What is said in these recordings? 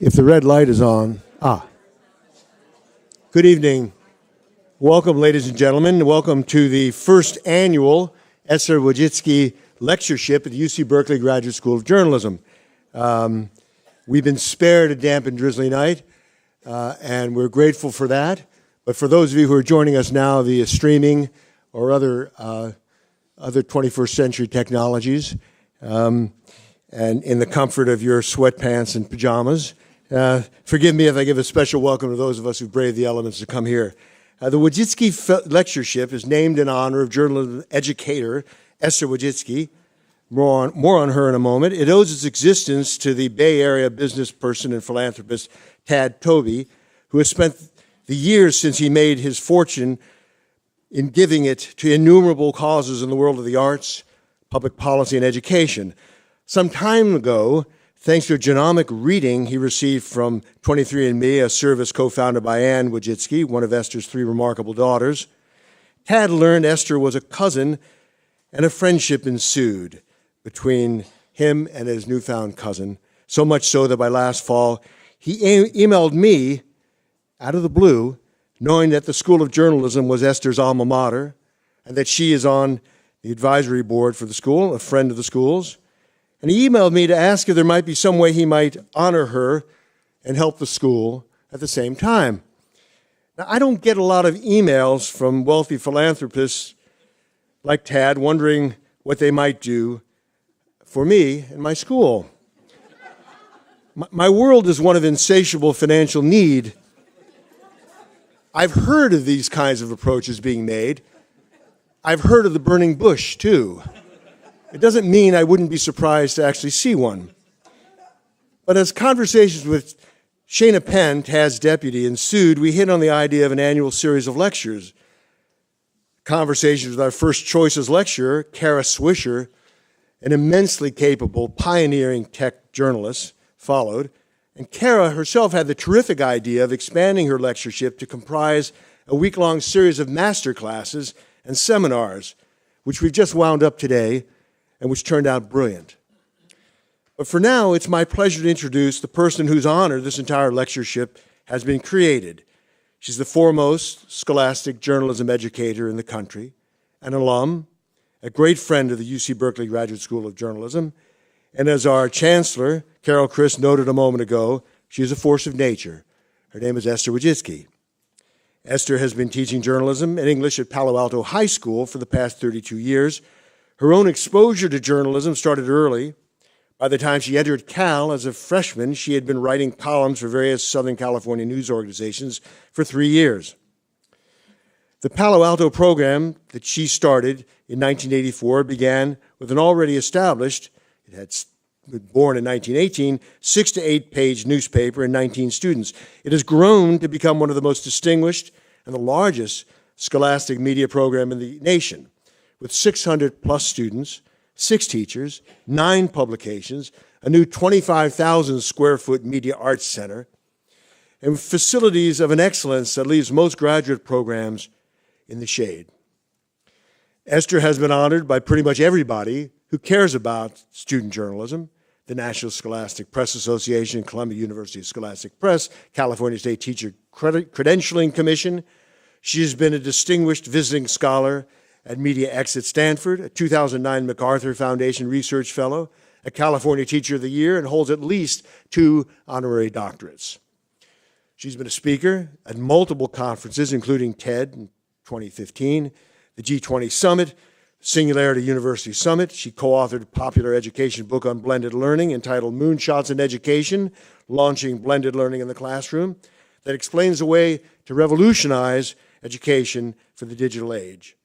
If the red light is on. Good evening. Welcome, ladies and gentlemen. Welcome to the first annual Esther Wojcicki lectureship at the UC Berkeley Graduate School of Journalism. We've been spared a damp and drizzly night, and we're grateful for that. But for those of you who are joining us now via streaming or other 21st century technologies, and in the comfort of your sweatpants and pajamas, forgive me if I give a special welcome to those of us who braved the elements to come here. The Wojcicki Lectureship is named in honor of journalism educator Esther Wojcicki. More on her in a moment. It owes its existence to the Bay Area business person and philanthropist Tamed, who has spent the years since he made his fortune in giving it to innumerable causes in the world of the arts, public policy, and education. Some time ago, thanks to a genomic reading he received from 23andMe, a service co-founded by Anne Wojcicki, one of Esther's three remarkable daughters, Tad learned Esther was a cousin, and a friendship ensued between him and his newfound cousin, so much so that by last fall, he emailed me out of the blue, knowing that the School of Journalism was Esther's alma mater, and that she is on the advisory board for the school, a friend of the school's. And he emailed me to ask if there might be some way he might honor her and help the school at the same time. Now, I don't get a lot of emails from wealthy philanthropists like Tad wondering what they might do for me and my school. My world is one of insatiable financial need. I've heard of these kinds of approaches being made. I've heard of the burning bush, too. It doesn't mean I wouldn't be surprised to actually see one. But as conversations with Shana Penn, Tad's deputy, ensued, we hit on the idea of an annual series of lectures. Conversations with our first choices lecturer, Kara Swisher, an immensely capable, pioneering tech journalist, followed. And Kara herself had the terrific idea of expanding her lectureship to comprise a week-long series of master classes and seminars, which we've just wound up today, and which turned out brilliant. But for now, it's my pleasure to introduce the person whose honor this entire lectureship has been created. She's the foremost scholastic journalism educator in the country, an alum, a great friend of the UC Berkeley Graduate School of Journalism, and as our chancellor, Carol Chris, noted a moment ago, she is a force of nature. Her name is Esther Wojcicki. Esther has been teaching journalism and English at Palo Alto High School for the past 32 years. Her own exposure to journalism started early. By the time she entered Cal as a freshman, she had been writing columns for various Southern California news organizations for 3 years. The Palo Alto program that she started in 1984 began with an already established, it had been born in 1918, 6 to 8 page newspaper and 19 students. It has grown to become one of the most distinguished and the largest scholastic media program in the nation, with 600 plus students, 6 teachers, 9 publications, a new 25,000 square foot media arts center, and facilities of an excellence that leaves most graduate programs in the shade. Esther has been honored by pretty much everybody who cares about student journalism: the National Scholastic Press Association, Columbia University Scholastic Press, California State Teacher Credentialing Commission. She has been a distinguished visiting scholar at Media X at Stanford, a 2009 MacArthur Foundation Research Fellow, a California Teacher of the Year, and holds at least 2 honorary doctorates. She's been a speaker at multiple conferences, including TED in 2015, the G20 Summit, Singularity University Summit. She co-authored a popular education book on blended learning entitled Moonshots in Education, Launching Blended Learning in the Classroom, that explains a way to revolutionize education for the digital age.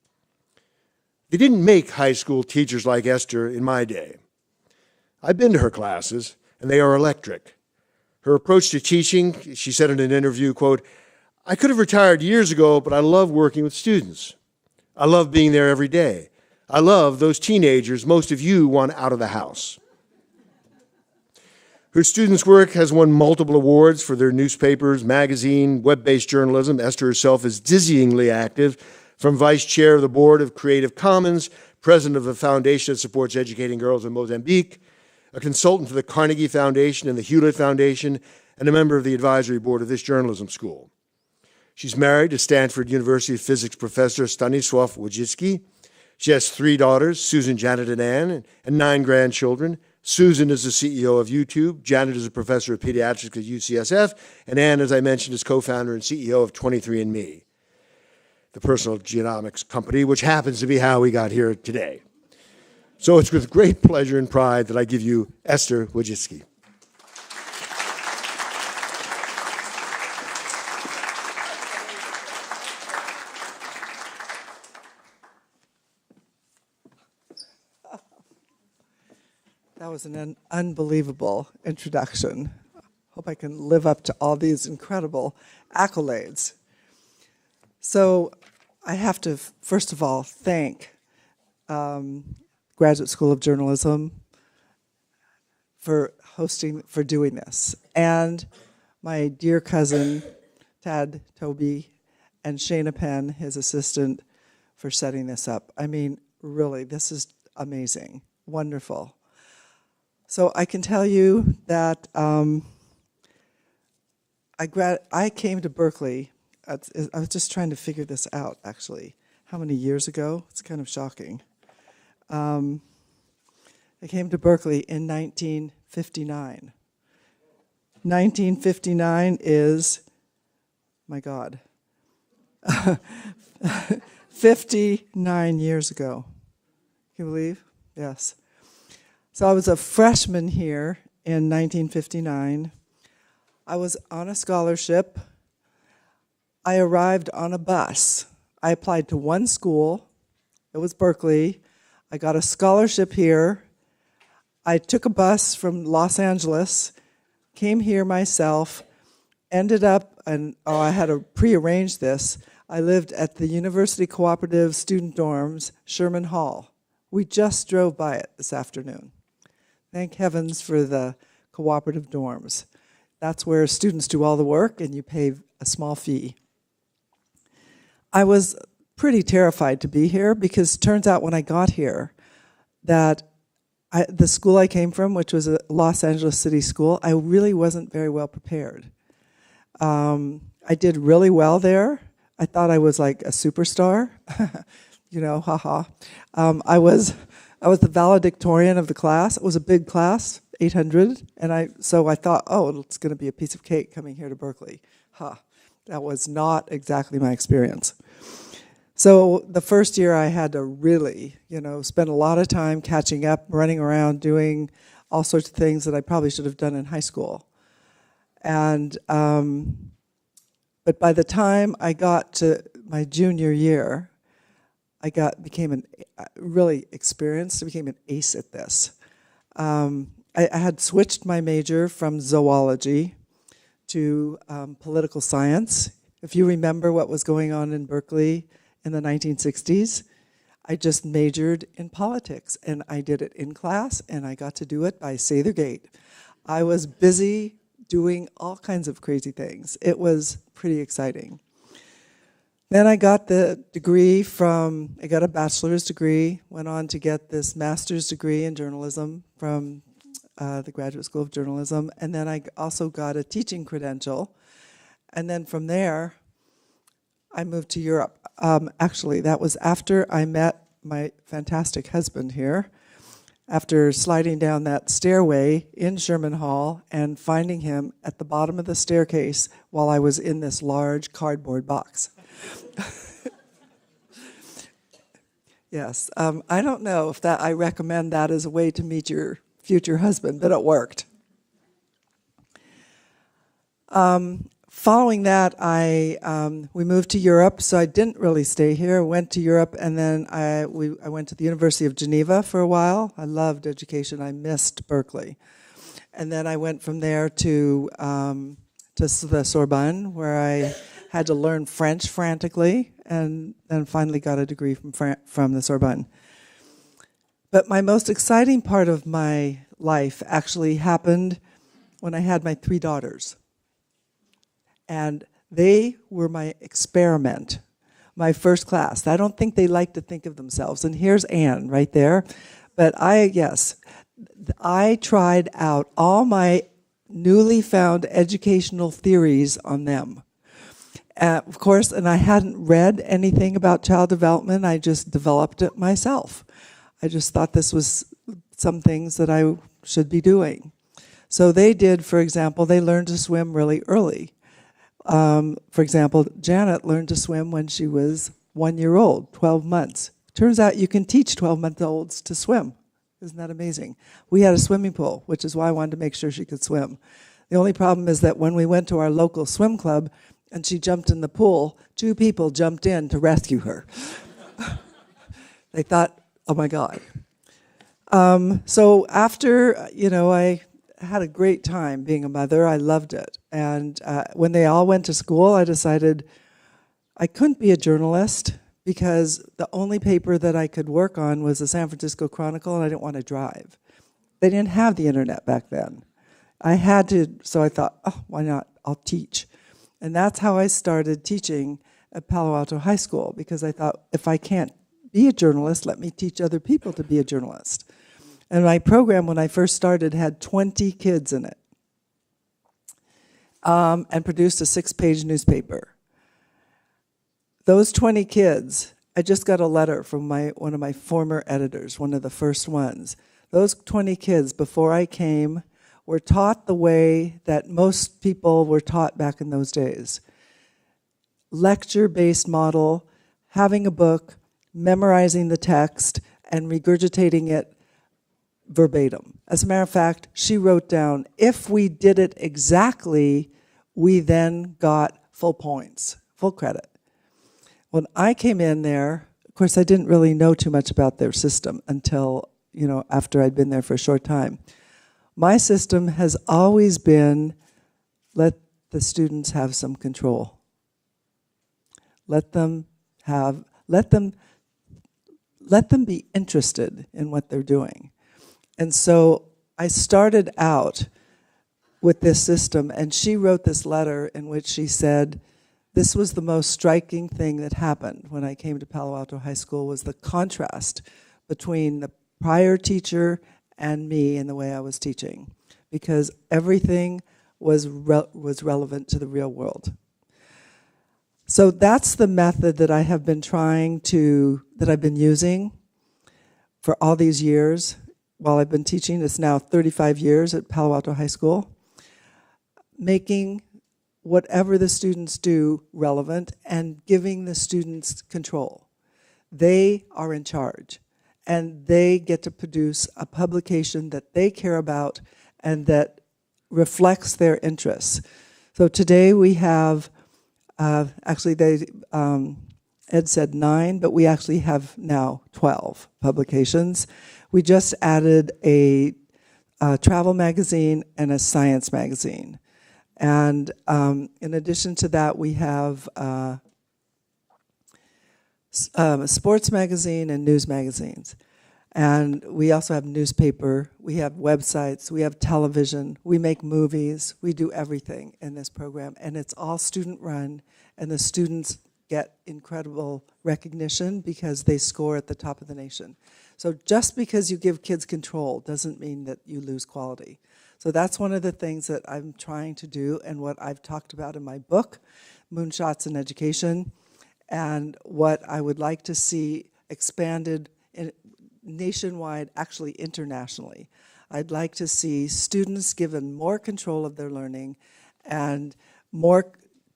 They didn't make high school teachers like Esther in my day. I've been to her classes, and they are electric. Her approach to teaching, she said in an interview, quote, "I could have retired years ago, but I love working with students. I love being there every day. I love those teenagers most of you want out of the house." Her students' work has won multiple awards for their newspapers, magazine, web-based journalism. Esther herself is dizzyingly active, from vice chair of the board of Creative Commons, president of the foundation that supports educating girls in Mozambique, a consultant for the Carnegie Foundation and the Hewlett Foundation, and a member of the advisory board of this journalism school. She's married to Stanford University physics professor Esther Wojcicki. She has 3 daughters, Susan, Janet, and Ann, and 9 grandchildren. Susan is the CEO of YouTube. Janet is a professor of pediatrics at UCSF. And Ann, as I mentioned, is co-founder and CEO of 23andMe, the personal genomics company, which happens to be how we got here today. So it's with great pleasure and pride that I give you Esther Wojcicki. That was an unbelievable introduction. Hope I can live up to all these incredible accolades. So I have to, first of all, thank Graduate School of Journalism for doing this, and my dear cousin, Tad Toby, and Shana Penn, his assistant, for setting this up. I mean, really, this is amazing, wonderful. So I can tell you that I came to Berkeley. I was just trying to figure this out, actually. How many years ago? It's kind of shocking. I came to Berkeley in 1959. 1959 is, my God, 59 years ago. Can you believe? Yes. So I was a freshman here in 1959. I was on a scholarship. I arrived on a bus. I applied to one school. It was Berkeley. I got a scholarship here. I took a bus from Los Angeles, came here myself, ended up, I had to prearrange this. I lived at the University Cooperative Student Dorms, Sherman Hall. We just drove by it this afternoon. Thank heavens for the cooperative dorms. That's where students do all the work and you pay a small fee. I was pretty terrified to be here because it turns out when I got here that the school I came from, which was a Los Angeles City school, I really wasn't very well prepared. I did really well there. I thought I was like a superstar, haha. I was the valedictorian of the class. It was a big class, 800, so I thought, it's going to be a piece of cake coming here to Berkeley. That was not exactly my experience. So the first year I had to really, spend a lot of time catching up, running around, doing all sorts of things that I probably should have done in high school. And but by the time I got to my junior year, I became really experienced. I became an ace at this. I had switched my major from zoology to political science. If you remember what was going on in Berkeley in the 1960s, I just majored in politics, and I did it in class, and I got to do it by Sather Gate. I was busy doing all kinds of crazy things. It was pretty exciting. Then I got the degree I got a bachelor's degree, went on to get this master's degree in journalism from the Graduate School of Journalism, and then I also got a teaching credential. And then from there, I moved to Europe. Actually, that was after I met my fantastic husband here, after sliding down that stairway in Sherman Hall and finding him at the bottom of the staircase while I was in this large cardboard box. Yes, I don't know if I recommend that as a way to meet your future husband, but it worked. Following that, we moved to Europe, so I didn't really stay here. I went to Europe, and then I went to the University of Geneva for a while. I loved education. I missed Berkeley. And then I went from there to the Sorbonne, where I had to learn French frantically, and then finally got a degree from the Sorbonne. But my most exciting part of my life actually happened when I had my 3 daughters. And they were my experiment, my first class. I don't think they like to think of themselves. And here's Anne right there. But I tried out all my newly found educational theories on them. Of course, and I hadn't read anything about child development, I just developed it myself. I just thought this was some things that I should be doing. So they did, for example, they learned to swim really early. For example, Janet learned to swim when she was 1 year old, 12 months. Turns out you can teach 12-month-olds to swim. Isn't that amazing? We had a swimming pool, which is why I wanted to make sure she could swim. The only problem is that when we went to our local swim club and she jumped in the pool, 2 people jumped in to rescue her. They thought, oh my God. So after, I had a great time being a mother. I loved it. And when they all went to school, I decided I couldn't be a journalist because the only paper that I could work on was the San Francisco Chronicle, and I didn't want to drive. They didn't have the internet back then. I had to, so I thought, oh, why not? I'll teach. And that's how I started teaching at Palo Alto High School, because I thought, if I can't be a journalist, let me teach other people to be a journalist. And my program, when I first started, had 20 kids in it, and produced a 6-page newspaper. Those 20 kids, I just got a letter from one of my former editors, one of the first ones. Those 20 kids, before I came, were taught the way that most people were taught back in those days. Lecture-based model, having a book, memorizing the text, and regurgitating it verbatim. As a matter of fact, she wrote down, if we did it exactly, we then got full points, full credit. When I came in there, of course, I didn't really know too much about their system until, after I'd been there for a short time. My system has always been, let the students have some control. Let them be interested in what they're doing. And so I started out with this system, and she wrote this letter in which she said, this was the most striking thing that happened when I came to Palo Alto High School, was the contrast between the prior teacher and me in the way I was teaching, because everything was relevant to the real world. So that's the method that I have been that I've been using for all these years while I've been teaching. It's now 35 years at Palo Alto High School, making whatever the students do relevant and giving the students control. They are in charge, and they get to produce a publication that they care about and that reflects their interests. So today we have, Ed said 9, but we actually have now 12 publications. We just added a travel magazine and a science magazine. And in addition to that, we have a sports magazine and news magazines. And we also have newspaper, we have websites, we have television, we make movies, we do everything in this program. And it's all student run, and the students get incredible recognition because they score at the top of the nation. So just because you give kids control doesn't mean that you lose quality. So that's one of the things that I'm trying to do, and what I've talked about in my book, Moonshots in Education, and what I would like to see expanded nationwide, actually internationally. I'd like to see students given more control of their learning and more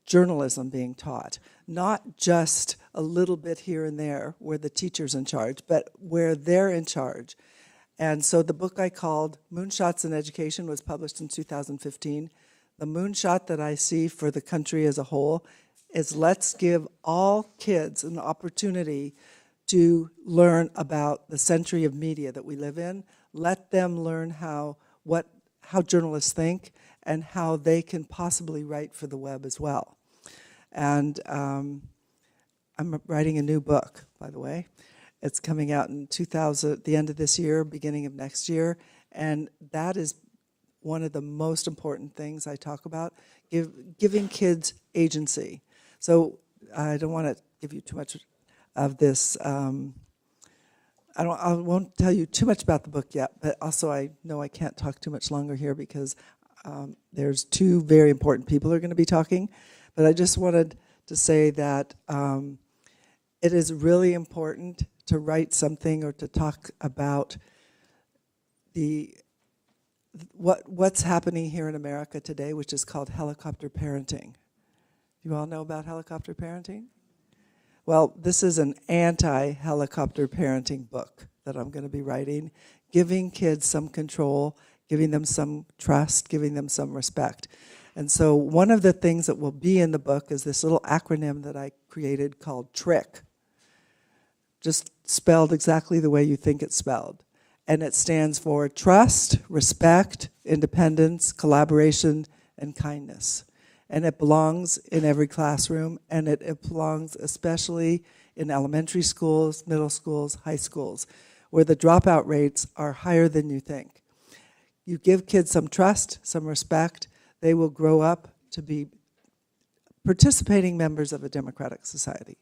journalism being taught, not just a little bit here and there where the teacher's in charge, but where they're in charge. And so the book I called Moonshots in Education was published in 2015. The moonshot that I see for the country as a whole is, let's give all kids an opportunity to learn about the century of media that we live in. Let them learn how journalists think and how they can possibly write for the web as well. And I'm writing a new book, by the way. It's coming out in the end of this year, beginning of next year, and that is one of the most important things I talk about, giving kids agency. So I don't want to give you too much of this. I won't tell you too much about the book yet, but also I know I can't talk too much longer here because There's two very important people who are going to be talking, but I just wanted to say that it is really important to write something or to talk about what's happening here in America today, which is called helicopter parenting. You all know about helicopter parenting? Well, this is an anti-helicopter parenting book that I'm going to be writing, giving kids some control, giving them some trust, giving them some respect. And so one of the things that will be in the book is this little acronym that I created called TRICK, just spelled exactly the way you think it's spelled. And it stands for trust, respect, independence, collaboration, and kindness. And it belongs in every classroom, and it belongs especially in elementary schools, middle schools, high schools, where the dropout rates are higher than you think. You give kids some trust, some respect, they will grow up to be participating members of a democratic society.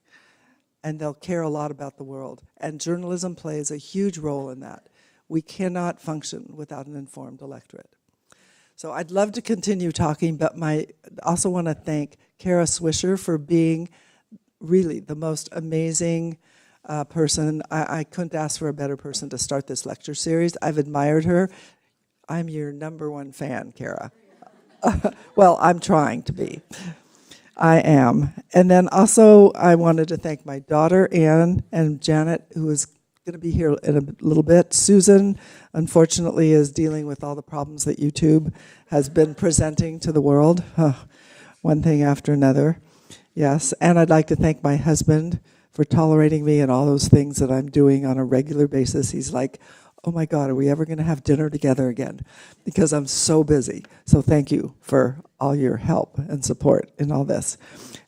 And they'll care a lot about the world. And journalism plays a huge role in that. We cannot function without an informed electorate. So I'd love to continue talking, but I also want to thank Kara Swisher for being really the most amazing person. I couldn't ask for a better person to start this lecture series. I've admired her. I'm your #1 fan, Kara. Well, I'm trying to be. I am. And then also I wanted to thank my daughter, Anne, and Janet, who is going to be here in a little bit. Susan, unfortunately, is dealing with all the problems that YouTube has been presenting to the world. One thing after another. Yes. And I'd like to thank my husband for tolerating me and all those things that I'm doing on a regular basis. He's like, oh my God, are we ever going to have dinner together again? Because I'm so busy. So thank you for all your help and support in all this.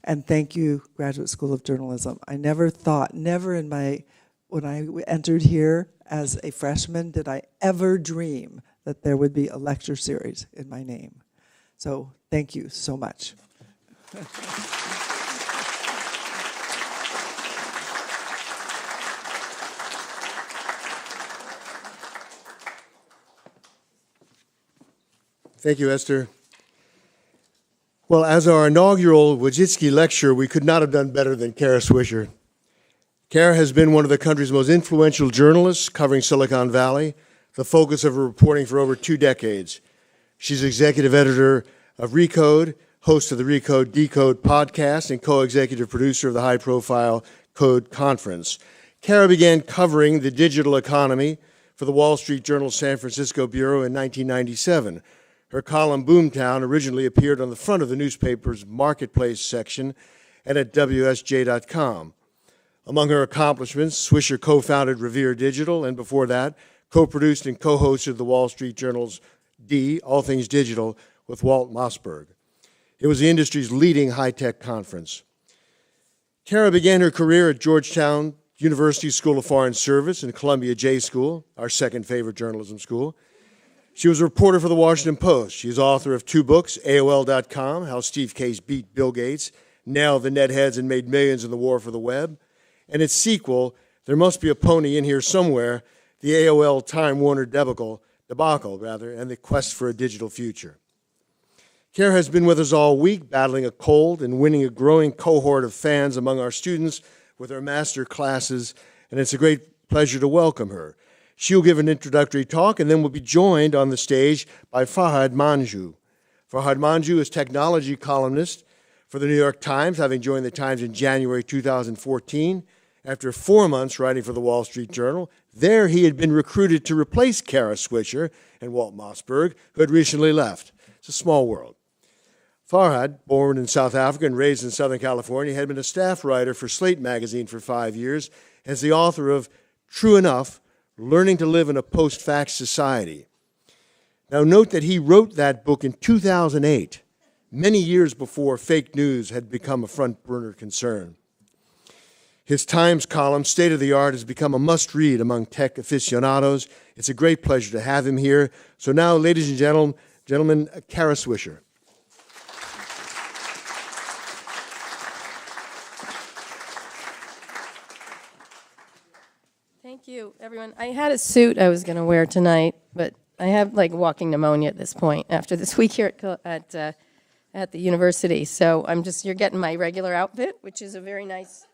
And thank you, Graduate School of Journalism. I never thought, when I entered here as a freshman, did I ever dream that there would be a lecture series in my name. So thank you so much. Thank you, Esther. Well, as our inaugural Wojcicki lecture, we could not have done better than Kara Swisher. Kara has been one of the country's most influential journalists covering Silicon Valley, the focus of her reporting for over 2 decades. She's executive editor of Recode, host of the Recode Decode podcast, and co-executive producer of the high-profile Code Conference. Kara began covering the digital economy for the Wall Street Journal's San Francisco bureau in 1997. Her column, Boomtown, originally appeared on the front of the newspaper's marketplace section and at WSJ.com. Among her accomplishments, Swisher co-founded Revere Digital, and before that, co-produced and co-hosted the Wall Street Journal's D, All Things Digital, with Walt Mossberg. It was the industry's leading high-tech conference. Kara began her career at Georgetown University School of Foreign Service and Columbia J School, our second favorite journalism school. She was a reporter for the Washington Post. She is author of 2 books, AOL.com, How Steve Case Beat Bill Gates, Nailed the Netheads and Made Millions in the War for the Web, and its sequel, There Must Be a Pony in Here Somewhere, the AOL Time Warner debacle, and the Quest for a Digital Future. Kara has been with us all week, battling a cold and winning a growing cohort of fans among our students with her master classes, and it's a great pleasure to welcome her. She'll give an introductory talk, and then we'll be joined on the stage by Farhad Manjoo. Farhad Manjoo is technology columnist for the New York Times, having joined the Times in January 2014. After 4 months writing for the Wall Street Journal, there he had been recruited to replace Kara Swisher and Walt Mossberg, who had recently left. It's a small world. Farhad, born in South Africa and raised in Southern California, had been a staff writer for Slate magazine for 5 years, as the author of True Enough, Learning to Live in a Post-Fact Society. Now note that he wrote that book in 2008, many years before fake news had become a front-burner concern. His Times column, State of the Art, has become a must-read among tech aficionados. It's a great pleasure to have him here. So now, ladies and gentlemen, Kara Swisher. Thank you, everyone. I had a suit I was going to wear tonight, but I have like walking pneumonia at this point after this week here at the university. So you're getting my regular outfit, which is a very nice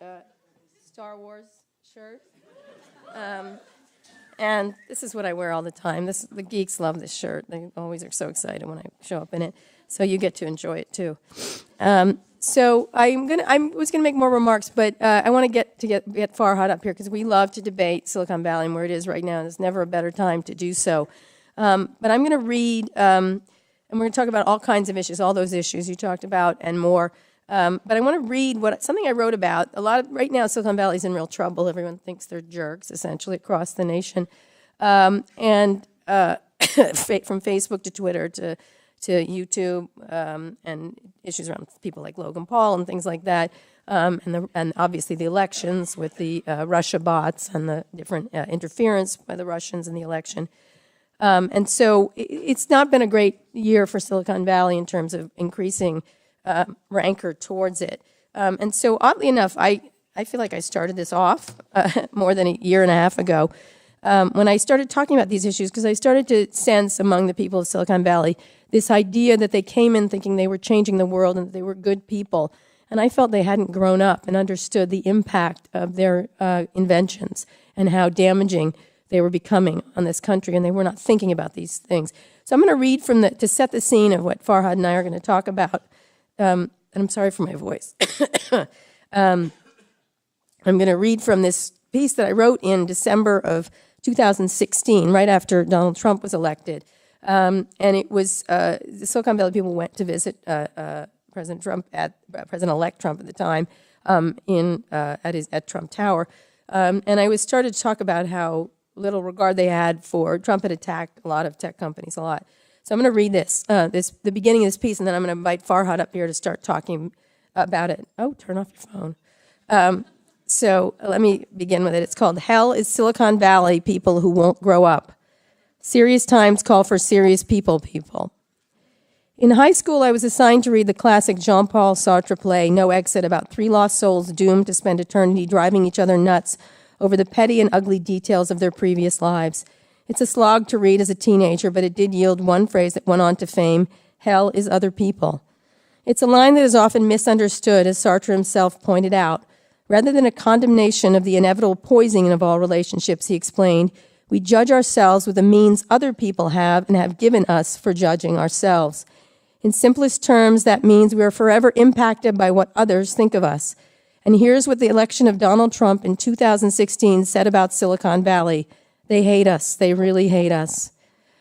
Star Wars shirt. And this is what I wear all the time. The geeks love this shirt. They always are so excited when I show up in it. So you get to enjoy it too. So I was gonna make more remarks, but I want to get Farhad up here because we love to debate Silicon Valley and where it is right now. And there's never a better time to do so. But I'm going to read, and we're going to talk about all kinds of issues, all those issues you talked about and more. But I want to read something I wrote about. Right now, Silicon Valley's in real trouble. Everyone thinks they're jerks, essentially, across the nation. From Facebook to Twitter to YouTube, and issues around people like Logan Paul and things like that. And obviously the elections with the Russia bots and the different interference by the Russians in the election. And so it's not been a great year for Silicon Valley in terms of increasing rancor towards it. And so oddly enough, I feel like I started this off more than a year and a half ago when I started talking about these issues, because I started to sense among the people of Silicon Valley this idea that they came in thinking they were changing the world and that they were good people. And I felt they hadn't grown up and understood the impact of their inventions and how damaging they were becoming on this country, and they were not thinking about these things. So I'm going to read to set the scene of what Farhad and I are going to talk about. And I'm sorry for my voice. I'm going to read from this piece that I wrote in December of 2016, right after Donald Trump was elected. And it was the Silicon Valley people went to visit President President-elect Trump at the time at Trump Tower. And I started to talk about how little regard they had for Trump had attacked a lot of tech companies a lot. So I'm going to read the beginning of this piece, and then I'm going to invite Farhad up here to start talking about it. Oh, turn off your phone. So let me begin with it. It's called Hell is Silicon Valley People Who Won't Grow Up. Serious times call for serious people. In high school, I was assigned to read the classic Jean-Paul Sartre play, No Exit, about three lost souls doomed to spend eternity driving each other nuts over the petty and ugly details of their previous lives. It's a slog to read as a teenager, but it did yield one phrase that went on to fame: hell is other people. It's a line that is often misunderstood, as Sartre himself pointed out. Rather than a condemnation of the inevitable poisoning of all relationships, he explained, we judge ourselves with the means other people have and have given us for judging ourselves. In simplest terms, that means we are forever impacted by what others think of us. And here's what the election of Donald Trump in 2016 said about Silicon Valley. They hate us. They really hate us.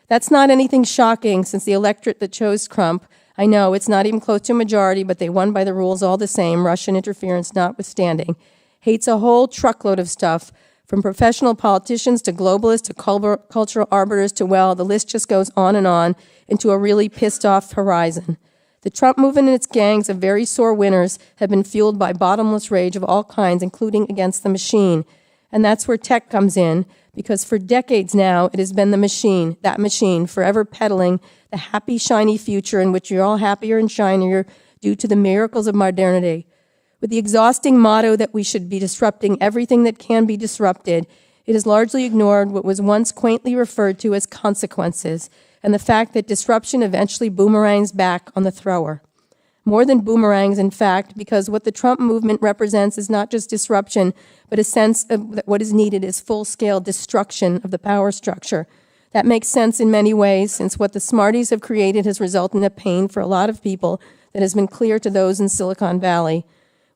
That's not anything shocking, since the electorate that chose Trump, I know it's not even close to a majority, but they won by the rules all the same, Russian interference notwithstanding, hates a whole truckload of stuff, from professional politicians to globalists to cultural arbiters to, well, the list just goes on, into a really pissed-off horizon. The Trump movement and its gangs of very sore winners have been fueled by bottomless rage of all kinds, including against the machine. And that's where tech comes in, because for decades now, it has been that machine, forever peddling the happy, shiny future in which you're all happier and shinier due to the miracles of modernity. With the exhausting motto that we should be disrupting everything that can be disrupted, it has largely ignored what was once quaintly referred to as consequences, and the fact that disruption eventually boomerangs back on the thrower. More than boomerangs, in fact, because what the Trump movement represents is not just disruption, but a sense of that what is needed is full-scale destruction of the power structure. That makes sense in many ways, since what the smarties have created has resulted in a pain for a lot of people that has been clear to those in Silicon Valley.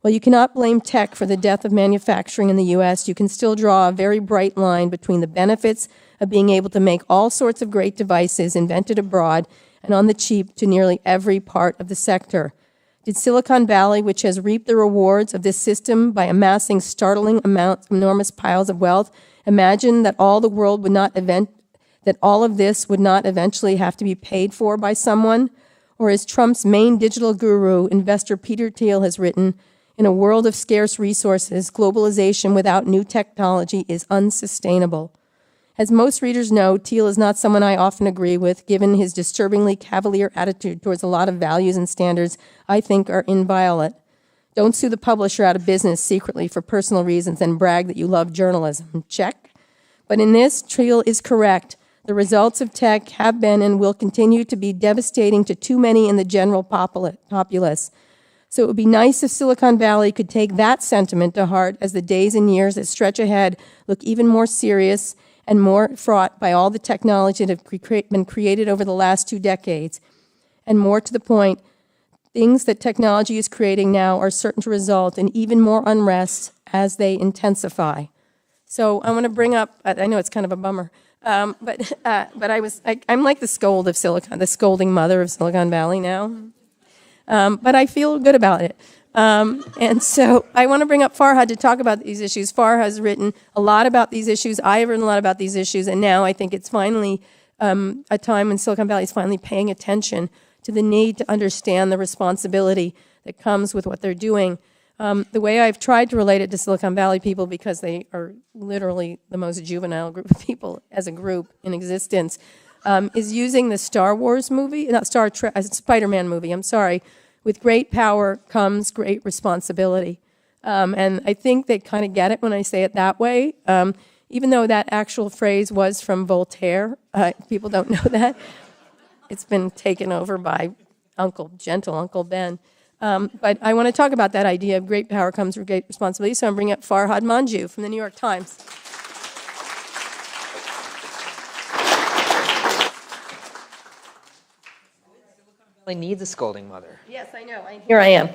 While you cannot blame tech for the death of manufacturing in the U.S., you can still draw a very bright line between the benefits of being able to make all sorts of great devices invented abroad and on the cheap to nearly every part of the sector. Did Silicon Valley, which has reaped the rewards of this system by amassing startling amounts, enormous piles of wealth, imagine that all of this would not eventually have to be paid for by someone? Or as Trump's main digital guru, investor Peter Thiel, has written, in a world of scarce resources, globalization without new technology is unsustainable. As most readers know, Thiel is not someone I often agree with, given his disturbingly cavalier attitude towards a lot of values and standards I think are inviolate. Don't sue the publisher out of business secretly for personal reasons and brag that you love journalism. Check. But in this, Thiel is correct. The results of tech have been and will continue to be devastating to too many in the general populace. So it would be nice if Silicon Valley could take that sentiment to heart as the days and years that stretch ahead look even more serious and more fraught by all the technology that have been created over the last 2 decades. And more to the point, things that technology is creating now are certain to result in even more unrest as they intensify. So I want to bring up, I know it's kind of a bummer, but I'm like the scolding mother of Silicon Valley now. But I feel good about it. And so I want to bring up Farhad to talk about these issues. Farhad has written a lot about these issues. I have written a lot about these issues. And now I think it's finally a time when Silicon Valley is finally paying attention to the need to understand the responsibility that comes with what they're doing. The way I've tried to relate it to Silicon Valley people, because they are literally the most juvenile group of people as a group in existence, is using the Star Wars movie, not Spider-Man movie, I'm sorry. With great power comes great responsibility. And I think they kind of get it when I say it that way. Even though that actual phrase was from Voltaire, people don't know that. It's been taken over by gentle Uncle Ben. But I want to talk about that idea of great power comes with great responsibility. So I'm bringing up Farhad Manjoo from the New York Times. Really needs a scolding mother. Yes, I know. Here I am.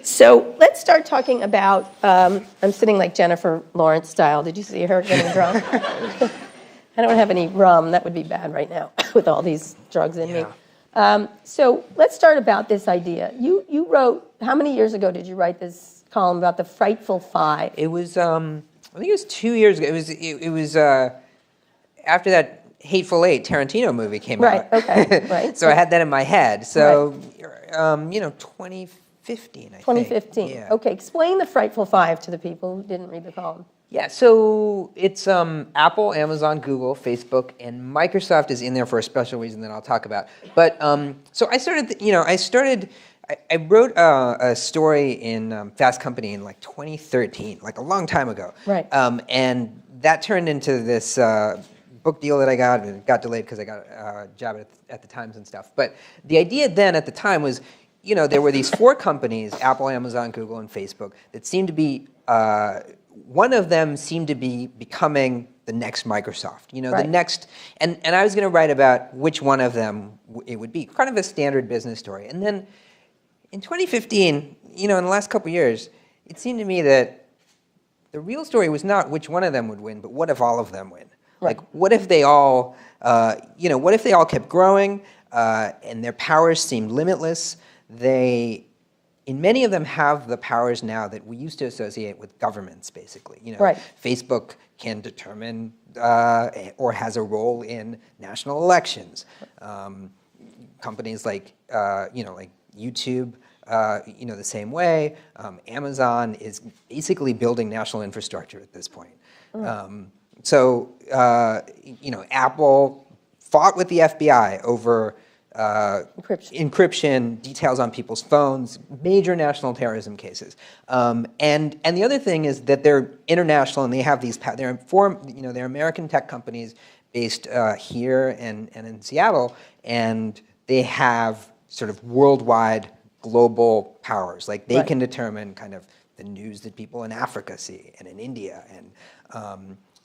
So let's start talking about, I'm sitting like Jennifer Lawrence style. Did you see her getting drunk? I don't have any rum. That would be bad right now with all these drugs in me. So let's start about this idea. You wrote, how many years ago did you write this column about the Frightful Five? It was, I think it was 2 years ago. It was after that Hateful Eight Tarantino movie came out. Right, okay, right. So I had that in my head. So, 2015, I think. 2015. Yeah. Okay, explain the Frightful Five to the people who didn't read the column. Yeah, so it's Apple, Amazon, Google, Facebook, and Microsoft is in there for a special reason that I'll talk about. But so I wrote a story in Fast Company in like 2013, like a long time ago. Right. And that turned into this book deal that I got. It got delayed because I got a job at the Times and stuff. But the idea then at the time was, there were these 4 companies, Apple, Amazon, Google, and Facebook, that seemed to be, one of them seemed to be becoming the next Microsoft, right. the next, and I was going to write about which one of them it would be, kind of a standard business story. And then in 2015, in the last couple of years, it seemed to me that the real story was not which one of them would win, but what if all of them win? Right. Like, what if they all, what if they all kept growing and their powers seemed limitless? In many of them have the powers now that we used to associate with governments, basically. Right. Facebook can determine or has a role in national elections. Companies like, like YouTube, the same way. Amazon is basically building national infrastructure at this point. So, Apple fought with the FBI over encryption, details on people's phones, major national terrorism cases. And the other thing is that they're international and they have these, they're American tech companies based here and in Seattle, and they have sort of worldwide global powers. Like they can determine kind of the news that people in Africa see and in India. And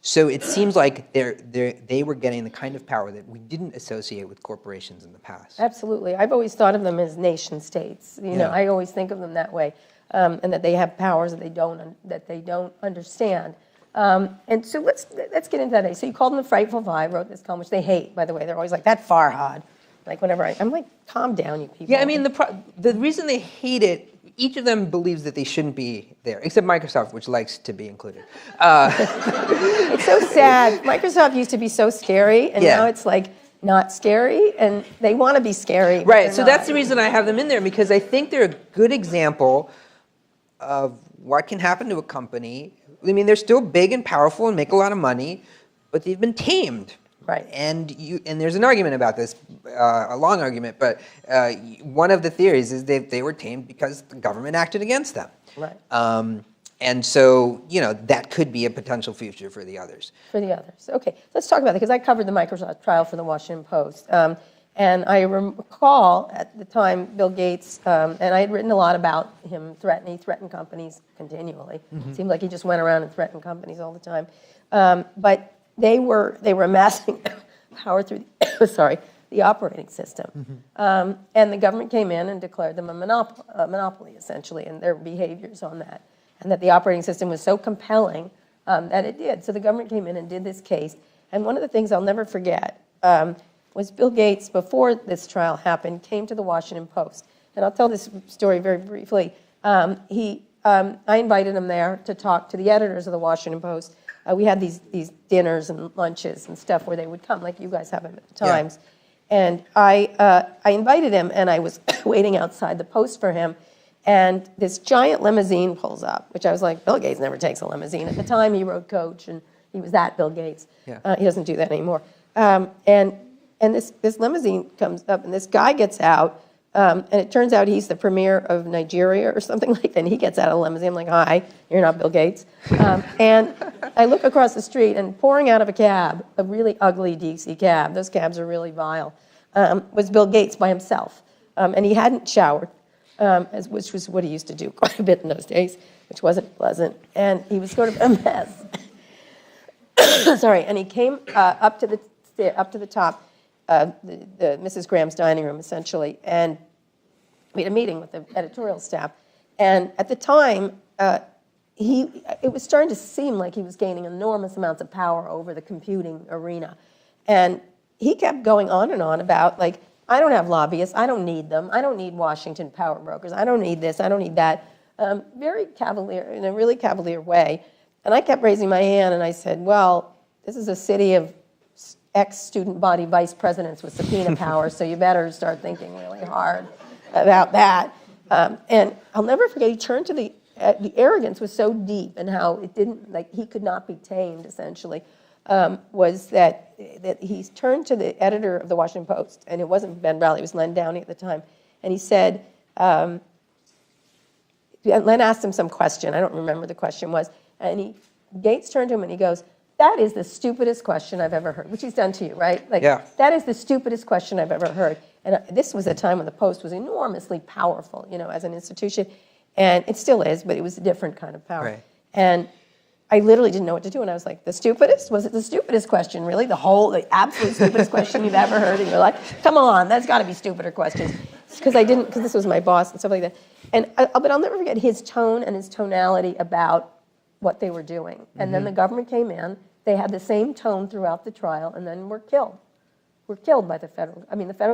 so it seems like they were getting the kind of power that we didn't associate with corporations in the past. Absolutely. I've always thought of them as nation states. I always think of them that way, and that they have powers that they don't understand. And so let's get into that. So you called them the Frightful Five, wrote this column, which they hate, by the way. They're always like, that Farhad. Like whenever I'm like, calm down, you people. Yeah, I mean, the reason they hate it, each of them believes that they shouldn't be there, except Microsoft, which likes to be included. It's so sad. Microsoft used to be so scary, and now it's like not scary, and they want to be scary. Right, so that's the reason I have them in there, because I think they're a good example of what can happen to a company. I mean, they're still big and powerful and make a lot of money, but they've been tamed. Right. And there's an argument about this, a long argument, but one of the theories is that they were tamed because the government acted against them. Right. And so, that could be a potential future for the others. For the others. Okay, let's talk about that, because I covered the Microsoft trial for the Washington Post. And I recall at the time Bill Gates, and I had written a lot about him he threatened companies continually. It seemed like he just went around and threatened companies all the time. But they were amassing power through the operating system. And the government came in and declared them a monopoly, essentially, and their behaviors on that. And that the operating system was so compelling that it did. So the government came in and did this case. And one of the things I'll never forget was Bill Gates, before this trial happened, came to the Washington Post. And I'll tell this story very briefly. I invited him there to talk to the editors of the Washington Post. We had these dinners and lunches and stuff where they would come, like you guys have them at the Times. Yeah. And I invited him, and I was waiting outside the Post for him. And this giant limousine pulls up, which I was like, Bill Gates never takes a limousine. At the time, he rode coach, and he was that Bill Gates. Yeah. He doesn't do that anymore. And this limousine comes up, and this guy gets out, and it turns out he's the premier of Nigeria or something like that. And he gets out of the limousine. I'm like, hi, you're not Bill Gates. And I look across the street, and pouring out of a cab, a really ugly DC cab, those cabs are really vile, was Bill Gates by himself. And he hadn't showered, which was what he used to do quite a bit in those days, which wasn't pleasant. And he was sort of a mess. Sorry. And he came up to the top. The Mrs. Graham's dining room, essentially, and we had a meeting with the editorial staff. And at the time, it was starting to seem like he was gaining enormous amounts of power over the computing arena. And he kept going on and on about, like, I don't have lobbyists, I don't need them, I don't need Washington power brokers, I don't need this, I don't need that. Very cavalier, in a really cavalier way. And I kept raising my hand, and I said, well, this is a city of ex-student body vice presidents with subpoena power, so you better start thinking really hard about that. And I'll never forget, he turned to the arrogance was so deep, and how it didn't, like, he could not be tamed, essentially, was that he turned to the editor of the Washington Post, and it wasn't Ben Bradley, it was Len Downey at the time, and he said, Len asked him some question, I don't remember what the question was, and Gates turned to him and he goes, that is the stupidest question I've ever heard, which he's done to you, right? Like, yeah. That is the stupidest question I've ever heard. And this was a time when the Post was enormously powerful, as an institution. And it still is, but it was a different kind of power. Right. And I literally didn't know what to do. And I was like, the stupidest? Was it the stupidest question, really? The absolute stupidest question you've ever heard in your life? Come on, that's got to be stupider questions. Because this was my boss and stuff like that. But I'll never forget his tone and his tonality about what they were doing. And then the government came in, they had the same tone throughout the trial, and then were killed. Were killed by the federal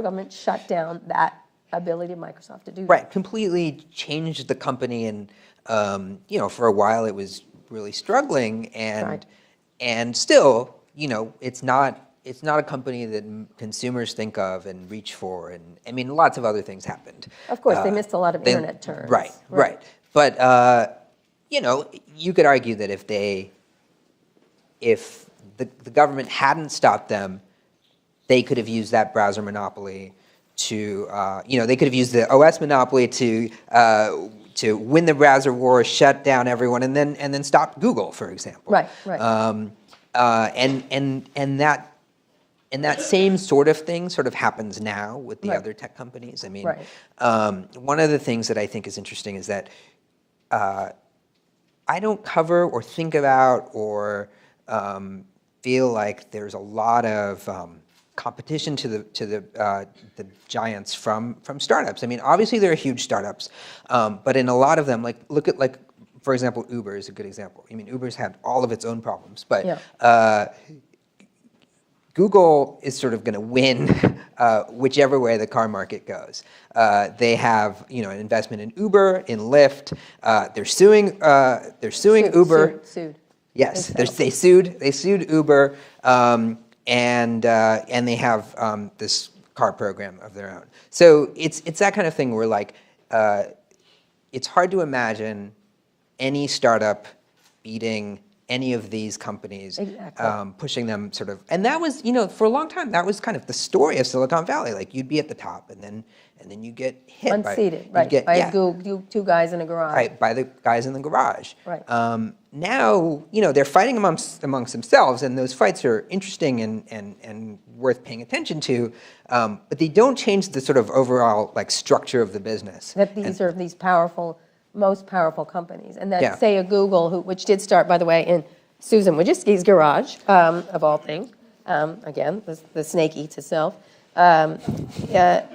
government shut down that ability of Microsoft to do that. Right, completely changed the company, and for a while it was really struggling, and still, it's not a company that consumers think of and reach for, and lots of other things happened. Of course, they missed a lot of internet turns. Right. But you could argue that if the government hadn't stopped them, they could have used that browser monopoly to, they could have used the OS monopoly to win the browser war, shut down everyone, and then stop Google, for example. Right. And that same sort of thing sort of happens now with the other tech companies. One of the things that I think is interesting is that I don't cover or think about or feel like there's a lot of competition to the giants from startups. Obviously there are huge startups, but in a lot of them, look at for example, Uber is a good example. Uber's had all of its own problems, but Google is sort of going to win whichever way the car market goes. They have an investment in Uber, in Lyft. They're suing Uber. Sued. Yes, they sued Uber, and they have this car program of their own. So it's that kind of thing where it's hard to imagine any startup beating any of these companies, Exactly. pushing them sort of, and that was, for a long time, that was kind of the story of Silicon Valley. Like you'd be at the top, and then you get hit Unseated, by, right, you'd get, by yeah, two guys in a garage. right, by the guys in the garage. Right. Now, they're fighting amongst themselves, and those fights are interesting and worth paying attention to, but they don't change the sort of overall like structure of the business. That these are these most powerful companies. And that, Yeah. say, a Google, which did start, by the way, in Susan Wojcicki's garage, of all things. Again, the snake eats itself. That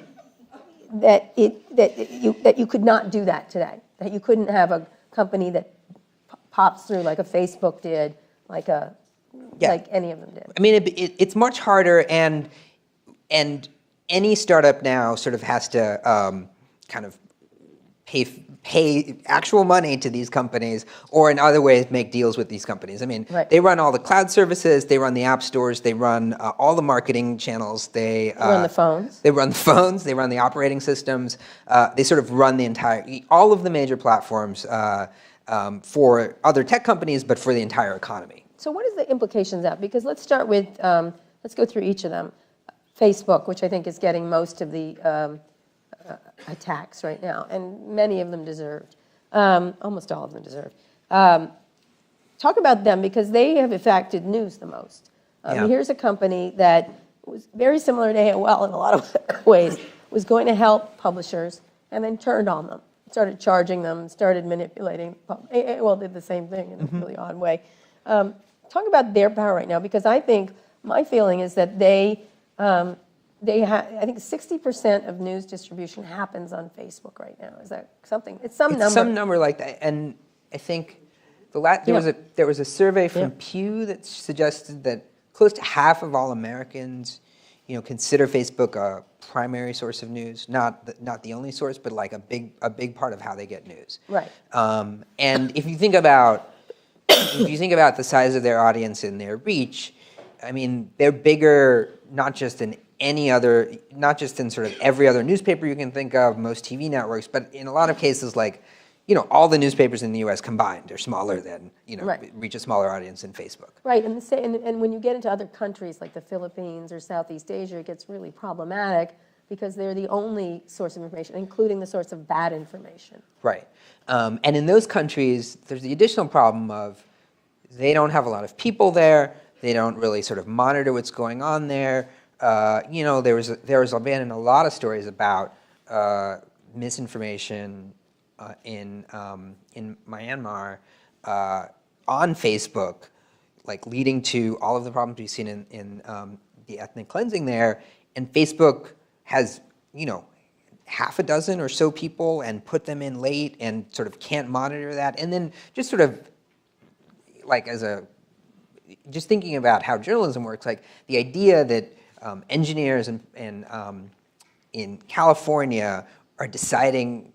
you could not do that today. That you couldn't have a company that pops through like a Facebook did, like any of them did. I mean, it's much harder, and any startup now sort of has to kind of pay actual money to these companies, or in other ways make deals with these companies. I mean, Right. They run all the cloud services, they run the app stores, they run all the marketing channels, they run the phones. They run the phones, they run the operating systems, they sort of run all of the major platforms for other tech companies, but for the entire economy. So what is the implications of that? Because let's start with, let's go through each of them. Facebook, which I think is getting most of the attacks right now, and many of them deserved. Almost all of them deserved. Talk about them, because they have affected news the most. Yeah. Here's a company that was very similar to AOL in a lot of ways, was going to help publishers, and then turned on them, started charging them, started manipulating. AOL did the same thing in a really odd way. Talk about their power right now, because I think, my feeling is that I think 60% of news distribution happens on Facebook right now. Is that something? It's number. Some number like that, and I think there was a survey from Pew that suggested that close to half of all Americans, consider Facebook a primary source of news, not the only source, but like a big part of how they get news. Right. And if you think about the size of their audience and their reach, I mean, they're bigger not just in sort of every other newspaper you can think of, most TV networks, but in a lot of cases, like, all the newspapers in the U.S. combined are smaller than, Right. reach a smaller audience than Facebook. Right, and when you get into other countries like the Philippines or Southeast Asia, it gets really problematic, because they're the only source of information, including the source of bad information. Right. And in those countries, there's the additional problem of they don't have a lot of people there. They don't really sort of monitor what's going on there. There was been a lot of stories about misinformation in Myanmar on Facebook, like leading to all of the problems we've seen in the ethnic cleansing there. And Facebook has, half a dozen or so people and put them in late and sort of can't monitor that. And then just sort of like just thinking about how journalism works, like the idea that engineers in California are deciding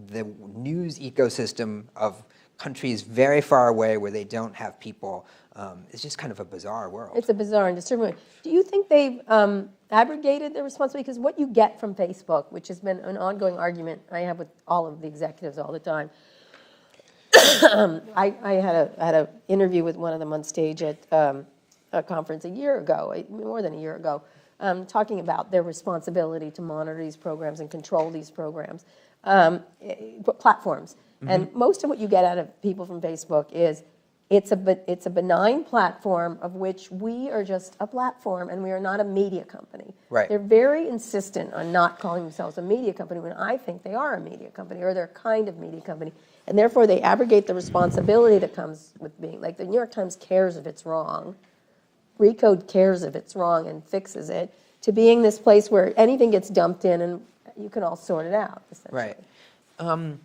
the news ecosystem of countries very far away where they don't have people is just kind of a bizarre world. It's a bizarre and disturbing. Do you think they've abrogated their responsibility? Because what you get from Facebook, which has been an ongoing argument I have with all of the executives all the time. I had an interview with one of them on stage at a conference a year ago, more than a year ago, talking about their responsibility to monitor these programs and control these programs, platforms. Mm-hmm. And most of what you get out of people from Facebook is it's a benign platform of which we are just a platform, and we are not a media company. Right. They're very insistent on not calling themselves a media company when I think they are a media company, or they're a kind of media company. And therefore, they abrogate the responsibility that comes with being, like the New York Times cares if it's wrong, Recode cares if it's wrong and fixes it, to being this place where anything gets dumped in and you can all sort it out, essentially. Right.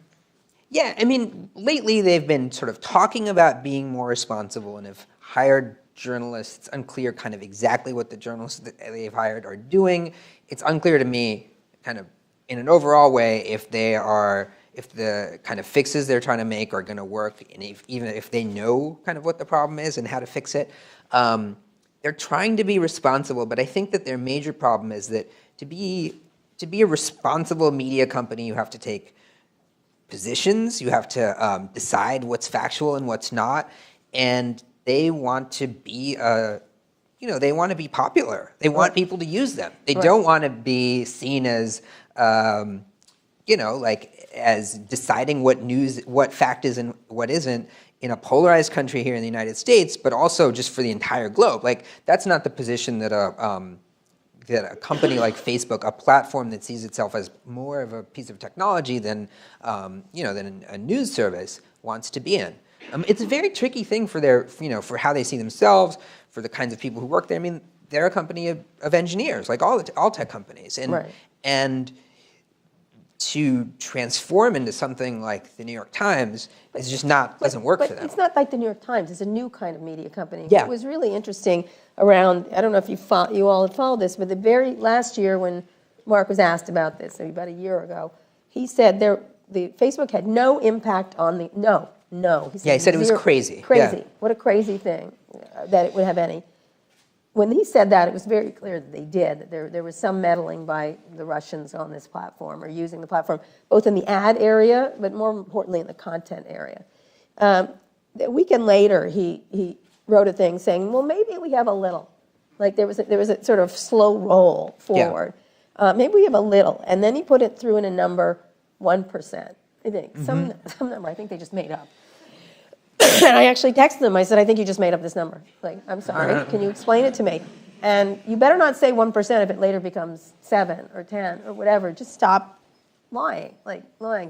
Yeah, I mean, lately they've been sort of talking about being more responsible and have hired journalists. It's unclear kind of exactly what the journalists that they've hired are doing. It's unclear to me, kind of in an overall way, if the kind of fixes they're trying to make are going to work, and even if they know kind of what the problem is and how to fix it. They're trying to be responsible, but I think that their major problem is that to be a responsible media company, you have to take positions, you have to decide what's factual and what's not, and they want to be they want to be popular. They want people to use them. They don't want to be seen as, as deciding what fact is and what isn't in a polarized country here in the United States, but also just for the entire globe. Like, that's not the position that a company like Facebook, a platform that sees itself as more of a piece of technology than than a news service, wants to be in. It's a very tricky thing for for how they see themselves, for the kinds of people who work there. I mean, they're a company of engineers, like all tech companies, and to transform into something like the New York Times is just doesn't work for them. It's not like the New York Times. It's a new kind of media company. Yeah. It was really interesting around, I don't know if you all had followed this, but the very last year when Mark was asked about this, maybe about a year ago, he said the Facebook had no impact on the, no. He said it was crazy. Crazy. Yeah. What a crazy thing that it would have any. When he said that, it was very clear that they did, that there was some meddling by the Russians on this platform or using the platform, both in the ad area, but more importantly in the content area. A weekend later, he wrote a thing saying, well, maybe we have a little. Like there was a sort of slow roll forward. Yeah. Maybe we have a little. And then he put it through in a number, 1%, I think. Some number I think they just made up. And I actually texted them. I said, I think you just made up this number. Like, I'm sorry. Can you explain it to me? And you better not say 1% if it later becomes 7 or 10 or whatever. Just stop lying,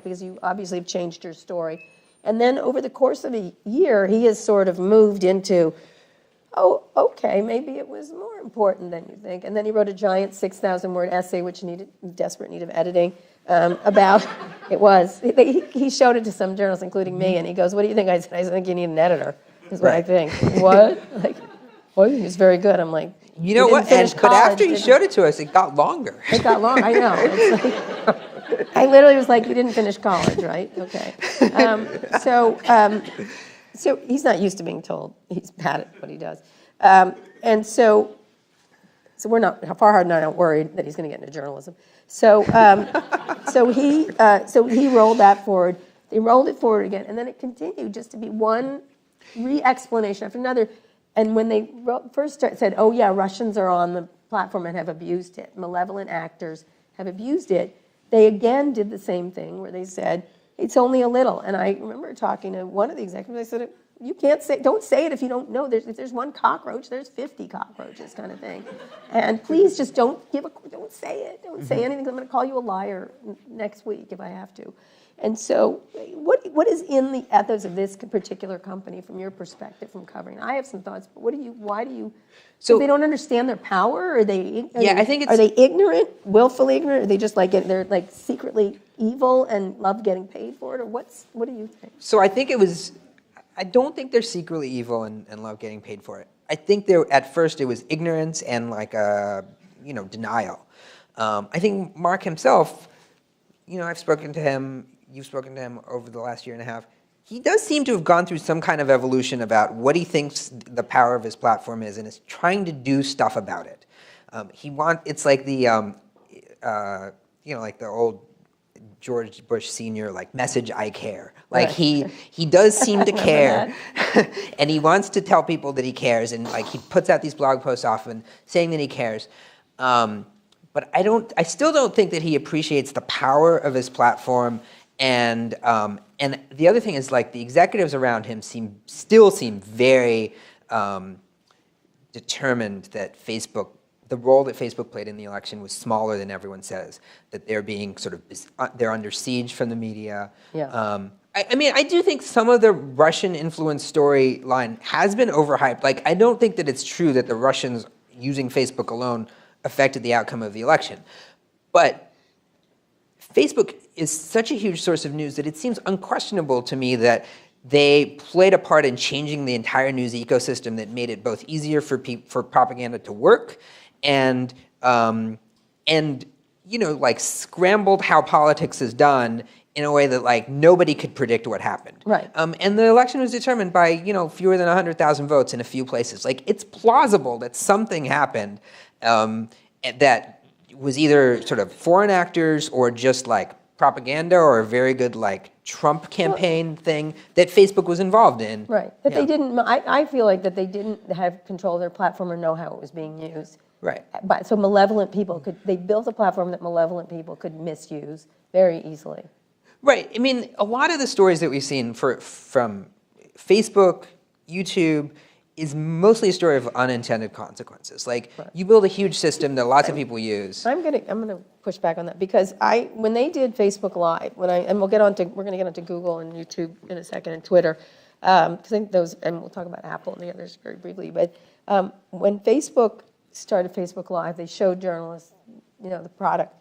because you obviously have changed your story. And then over the course of a year, he has sort of moved into, oh, okay, maybe it was more important than you think. And then he wrote a giant 6,000-word essay, which needed desperate need of editing, about it was. He showed it to some journalists, including me, and he goes, what do you think? I said, I think you need an editor, is what I think. What? Like, well, I think it's very good. I'm like, you know what? But after he showed it to us, it got longer. It got long, I know. It's like, I literally was like, you didn't finish college, right? Okay. So he's not used to being told. He's bad at what he does. And so we're not, Farhad and I aren't worried that he's going to get into journalism. So he rolled that forward. They rolled it forward again, and then it continued just to be one re-explanation after another. And when they first said, oh yeah, Russians are on the platform and have abused it, malevolent actors have abused it, they again did the same thing where they said, it's only a little. And I remember talking to one of the executives, I said, you can't say, don't say it if you don't know. If there's one cockroach, there's 50 cockroaches, kind of thing. And please just don't say it. Don't say anything. I'm going to call you a liar next week if I have to. And so what is in the ethos of this particular company from your perspective from covering? I have some thoughts, but why do you, so they don't understand their power? Are they ignorant, willfully ignorant? Are they just they're like secretly evil and love getting paid for it? Or what do you think? So I don't think they're secretly evil and love getting paid for it. I think at first it was ignorance and denial. I think Mark himself, I've spoken to him, you've spoken to him over the last year and a half. He does seem to have gone through some kind of evolution about what he thinks the power of his platform is, and is trying to do stuff about it. It's like the like the old George Bush Sr. message, I care. He does seem to care, and he wants to tell people that he cares, and he puts out these blog posts often saying that he cares. But I still don't think that he appreciates the power of his platform, and the other thing is the executives around him still seem very determined that the role that Facebook played in the election was smaller than everyone says, that they're being they're under siege from the media. Yeah. I do think some of the Russian influence storyline has been overhyped. I don't think that it's true that the Russians using Facebook alone affected the outcome of the election. But Facebook is such a huge source of news that it seems unquestionable to me that they played a part in changing the entire news ecosystem that made it both easier for propaganda to work and scrambled how politics is done in a way that nobody could predict what happened. Right. And the election was determined by fewer than 100,000 votes in a few places. It's plausible that something happened that was either sort of foreign actors or just propaganda or a very good like Trump campaign thing that Facebook was involved in. Right. That they didn't, I feel like that they didn't have control of their platform or know how it was being used. Right. But, so malevolent people they built a platform that malevolent people could misuse very easily. Right. I mean, a lot of the stories that we've seen from Facebook, YouTube, is mostly a story of unintended consequences. Like, you build a huge system that lots of people use. I'm gonna push back on that because when they did Facebook Live, and we're gonna get onto Google and YouTube in a second and Twitter, because I think those, and we'll talk about Apple and the others very briefly. But when Facebook started Facebook Live, they showed journalists, the product,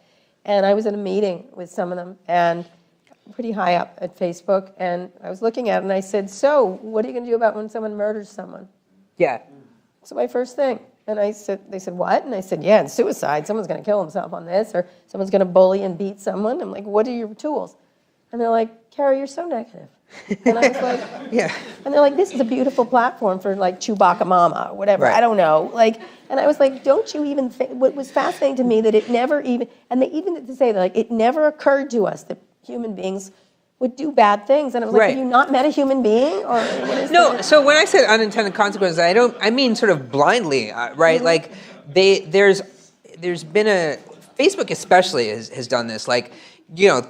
and I was at a meeting with some of them and pretty high up at Facebook, and I was looking at it and I said, "So, what are you gonna do about when someone murders someone?" Yeah. So my first thing. And they said, what? And I said, yeah, it's suicide. Someone's going to kill himself on this, or someone's going to bully and beat someone. I'm like, what are your tools? And they're like, Carrie, you're so negative. And I was like, Yeah. And they're like, this is a beautiful platform for like Chewbacca Mama or whatever. Right. I don't know. And I was like, don't you even think, what was fascinating to me that it never even, and they even to say that like, it never occurred to us that human beings would do bad things. And I was like, Right. have you not met a human being? Or what is No, that? so when I said unintended consequences, I mean sort of blindly, right? Mm-hmm. Like there's been Facebook especially has done this. Like,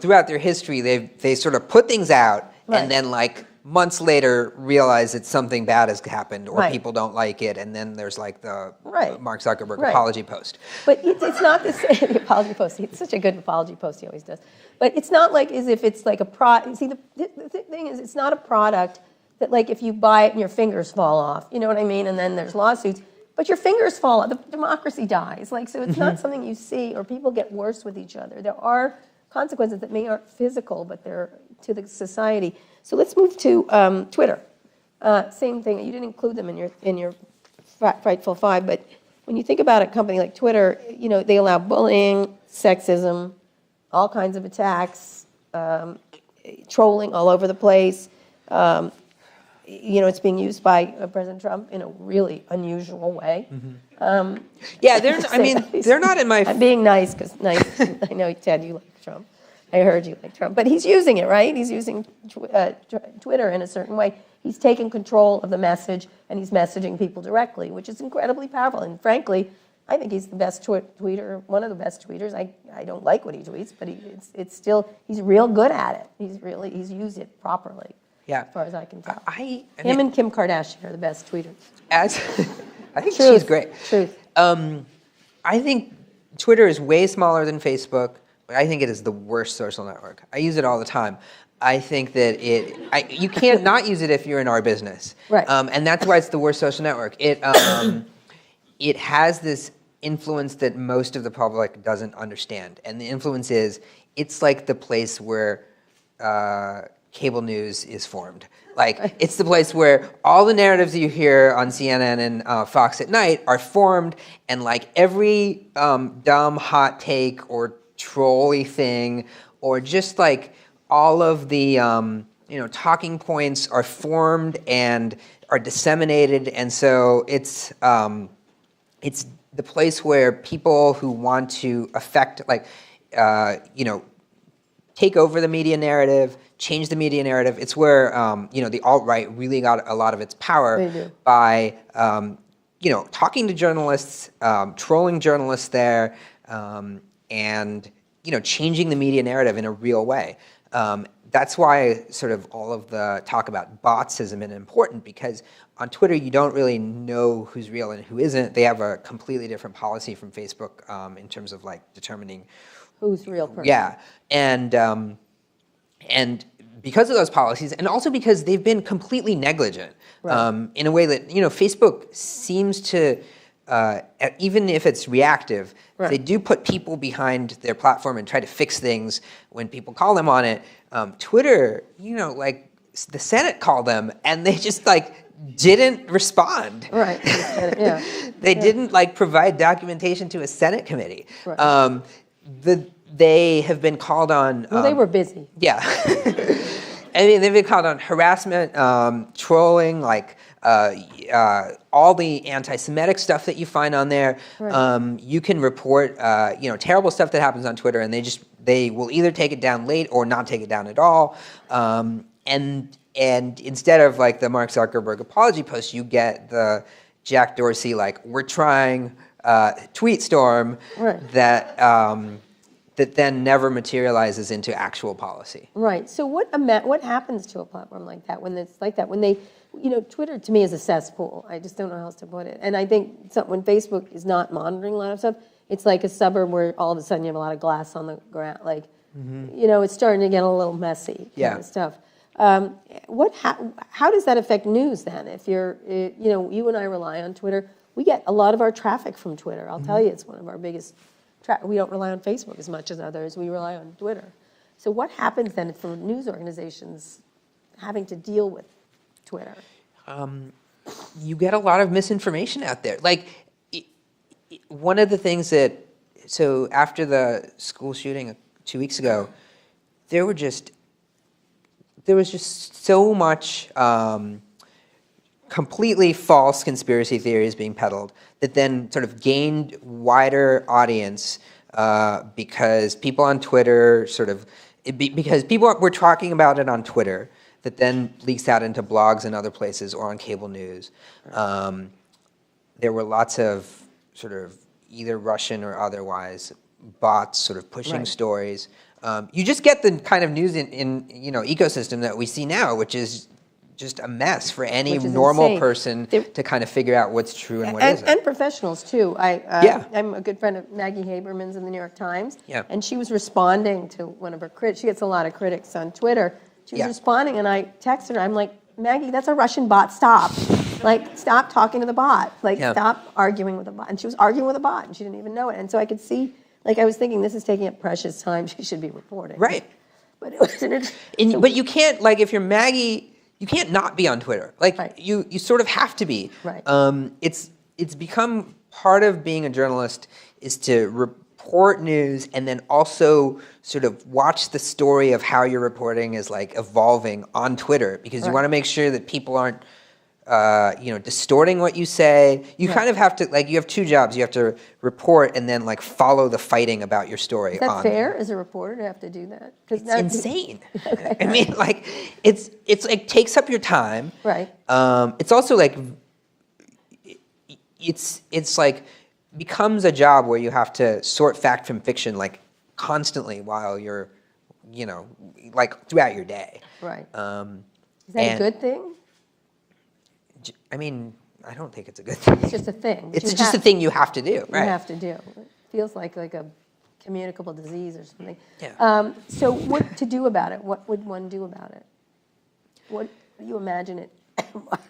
throughout their history, they sort of put things out Right. and then like months later realize that something bad has happened or Right. people don't like it, and then there's like the Right. Mark Zuckerberg Right. apology post. But it's not the same, the apology post. It's such a good apology post, he always does. But it's not like as if it's like a see, the thing is, it's not a product that like if you buy it and your fingers fall off, you know what I mean? And then there's lawsuits, but your fingers fall off, the democracy dies. Like, so it's not something you see, or people get worse with each other. There are consequences that may aren't physical, but they're to the society. So let's move to Twitter. Same thing, you didn't include them in your Frightful Five, but when you think about a company like Twitter, they allow bullying, sexism, all kinds of attacks, trolling all over the place. It's being used by President Trump in a really unusual way. Yeah, they're not in my. I'm being nice because I know, Ted, you like Trump. I heard you like Trump. But he's using it, right? He's using Twitter in a certain way. He's taken control of the message, and he's messaging people directly, which is incredibly powerful. And frankly, I think he's the best tweeter, one of the best tweeters. I don't like what he tweets, but it's still, he's real good at it. He's used it properly, Yeah. as far as I can tell. I Him mean, and Kim Kardashian are the best tweeters. I think Truth. she's great. Truth. I think Twitter is way smaller than Facebook, but I think it is the worst social network. I use it all the time. I think that you can't not use it if you're in our business. Right. And that's why it's the worst social network. It has this influence that most of the public doesn't understand. And the influence is, it's like the place where cable news is formed. Like, it's the place where all the narratives you hear on CNN and Fox at night are formed, and like every dumb hot take or trolly thing, or just like all of the talking points are formed and are disseminated, and so it's the place where people who want to affect, take over the media narrative, change the media narrative. It's where the alt-right really got a lot of its power by talking to journalists, trolling journalists there, and changing the media narrative in a real way. That's why sort of all of the talk about bots has been important, because on Twitter you don't really know who's real and who isn't. They have a completely different policy from Facebook in terms of like determining Who's real person. Yeah, and because of those policies, and also because they've been completely negligent in a way that Facebook seems to, even if it's reactive, they do put people behind their platform and try to fix things when people call them on it. Twitter, like the Senate called them, and they just didn't respond. Right. Yeah. They didn't provide documentation to a Senate committee. Right. They have been called on. Well, they were busy. Yeah. I mean, they've been called on harassment, trolling, all the anti-Semitic stuff that you find on there. Right. You can report, terrible stuff that happens on Twitter, and they will either take it down late or not take it down at all. And instead of like the Mark Zuckerberg apology post, you get the Jack Dorsey we're trying tweet storm that that then never materializes into actual policy. Right. So what happens to a platform like that when it's like that? When they, Twitter to me is a cesspool. I just don't know how else to put it. And I think when Facebook is not monitoring a lot of stuff, it's like a suburb where all of a sudden you have a lot of glass on the ground. It's starting to get a little messy kind of stuff. How does that affect news then? If you and I rely on Twitter, we get a lot of our traffic from Twitter. I'll tell you, it's one of our biggest. We don't rely on Facebook as much as others. We rely on Twitter. So what happens then for news organizations having to deal with Twitter? You get a lot of misinformation out there. One of the things so after the school shooting 2 weeks ago, there was just so much completely false conspiracy theories being peddled that then sort of gained wider audience because people on Twitter because people were talking about it on Twitter that then leaks out into blogs and other places or on cable news. There were lots of sort of either Russian or otherwise bots sort of pushing stories. You just get the kind of news in ecosystem that we see now, which is just a mess for any normal person to kind of figure out what's true and what isn't. And professionals too. I'm a good friend of Maggie Haberman's in the New York Times, and she was responding to one of her critics. She gets a lot of critics on Twitter. She was responding, and I texted her. I'm like, Maggie, that's a Russian bot. Stop. Stop talking to the bot. Stop arguing with the bot. And she was arguing with a bot, and she didn't even know it. And so I could see. I was thinking, this is taking up precious time. She should be reporting. Right. But it was an interesting. But you can't, if you're Maggie, you can't not be on Twitter. You sort of have to be. Right. It's become part of being a journalist is to report news and then also sort of watch the story of how your reporting is evolving on Twitter because you want to make sure that people aren't distorting what you say. You kind of have to, you have two jobs. You have to report and then, follow the fighting about your story. Is that fair as a reporter to have to do that? It's insane. Okay. I mean, it's takes up your time. Right. It's also, it's becomes a job where you have to sort fact from fiction, constantly while you're, throughout your day. Right. Is that a good thing? I mean, I don't think it's a good thing. It's just a thing. It's just a thing you have to do, right? You have to do. It feels like a communicable disease or something. Yeah. So what to do about it? What would one do about it? What do you imagine it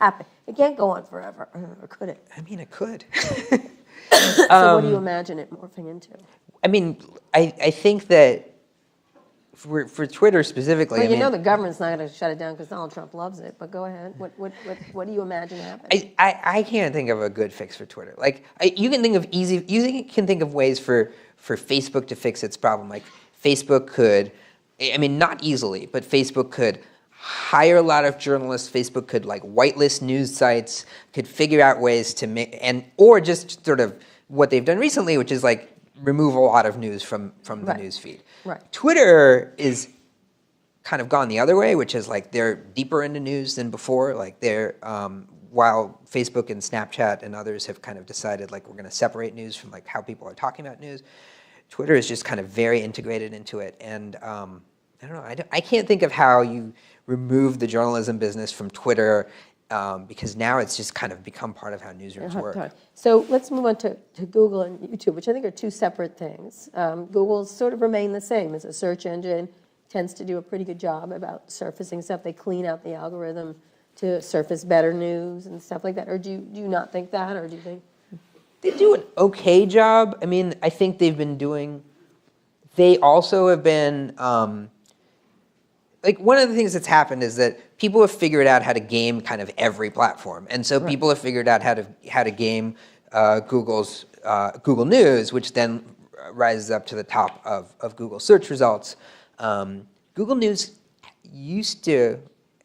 happen? It can't go on forever, or could it? I mean, it could. So what do you imagine it morphing into? I mean, I think that for Twitter specifically, Well, the government's not going to shut it down because Donald Trump loves it. But go ahead. What do you imagine happening? I can't think of a good fix for Twitter. You can think of you can think of ways for Facebook to fix its problem. Facebook could, not easily, but Facebook could hire a lot of journalists. Facebook could whitelist news sites, could figure out ways to make or just sort of what they've done recently, which is remove a lot of news from the news feed. Right. Twitter is kind of gone the other way, which is they're deeper into news than before. They're while Facebook and Snapchat and others have kind of decided we're going to separate news from how people are talking about news. Twitter is just kind of very integrated into it, and I don't know. I can't think of how you remove the journalism business from Twitter. Because now it's just kind of become part of how newsrooms work. So let's move on to Google and YouTube, which I think are two separate things. Google's sort of remain the same as a search engine, tends to do a pretty good job about surfacing stuff. They clean out the algorithm to surface better news and stuff like that. Or do you not think that, or do you think? They do an okay job. I think they also have been, one of the things that's happened is that people have figured out how to game kind of every platform. And so people have figured out how to game Google's Google News, which then rises up to the top of Google search results. Google News used to,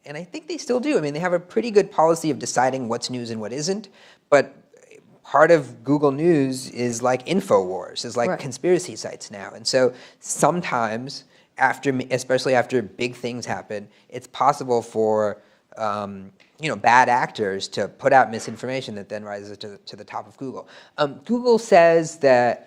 and I think they still do. I mean, they have a pretty good policy of deciding what's news and what isn't, but part of Google News is like InfoWars, is like conspiracy sites now. And so sometimes, especially after big things happen, it's possible for bad actors to put out misinformation that then rises to the top of Google. Google says that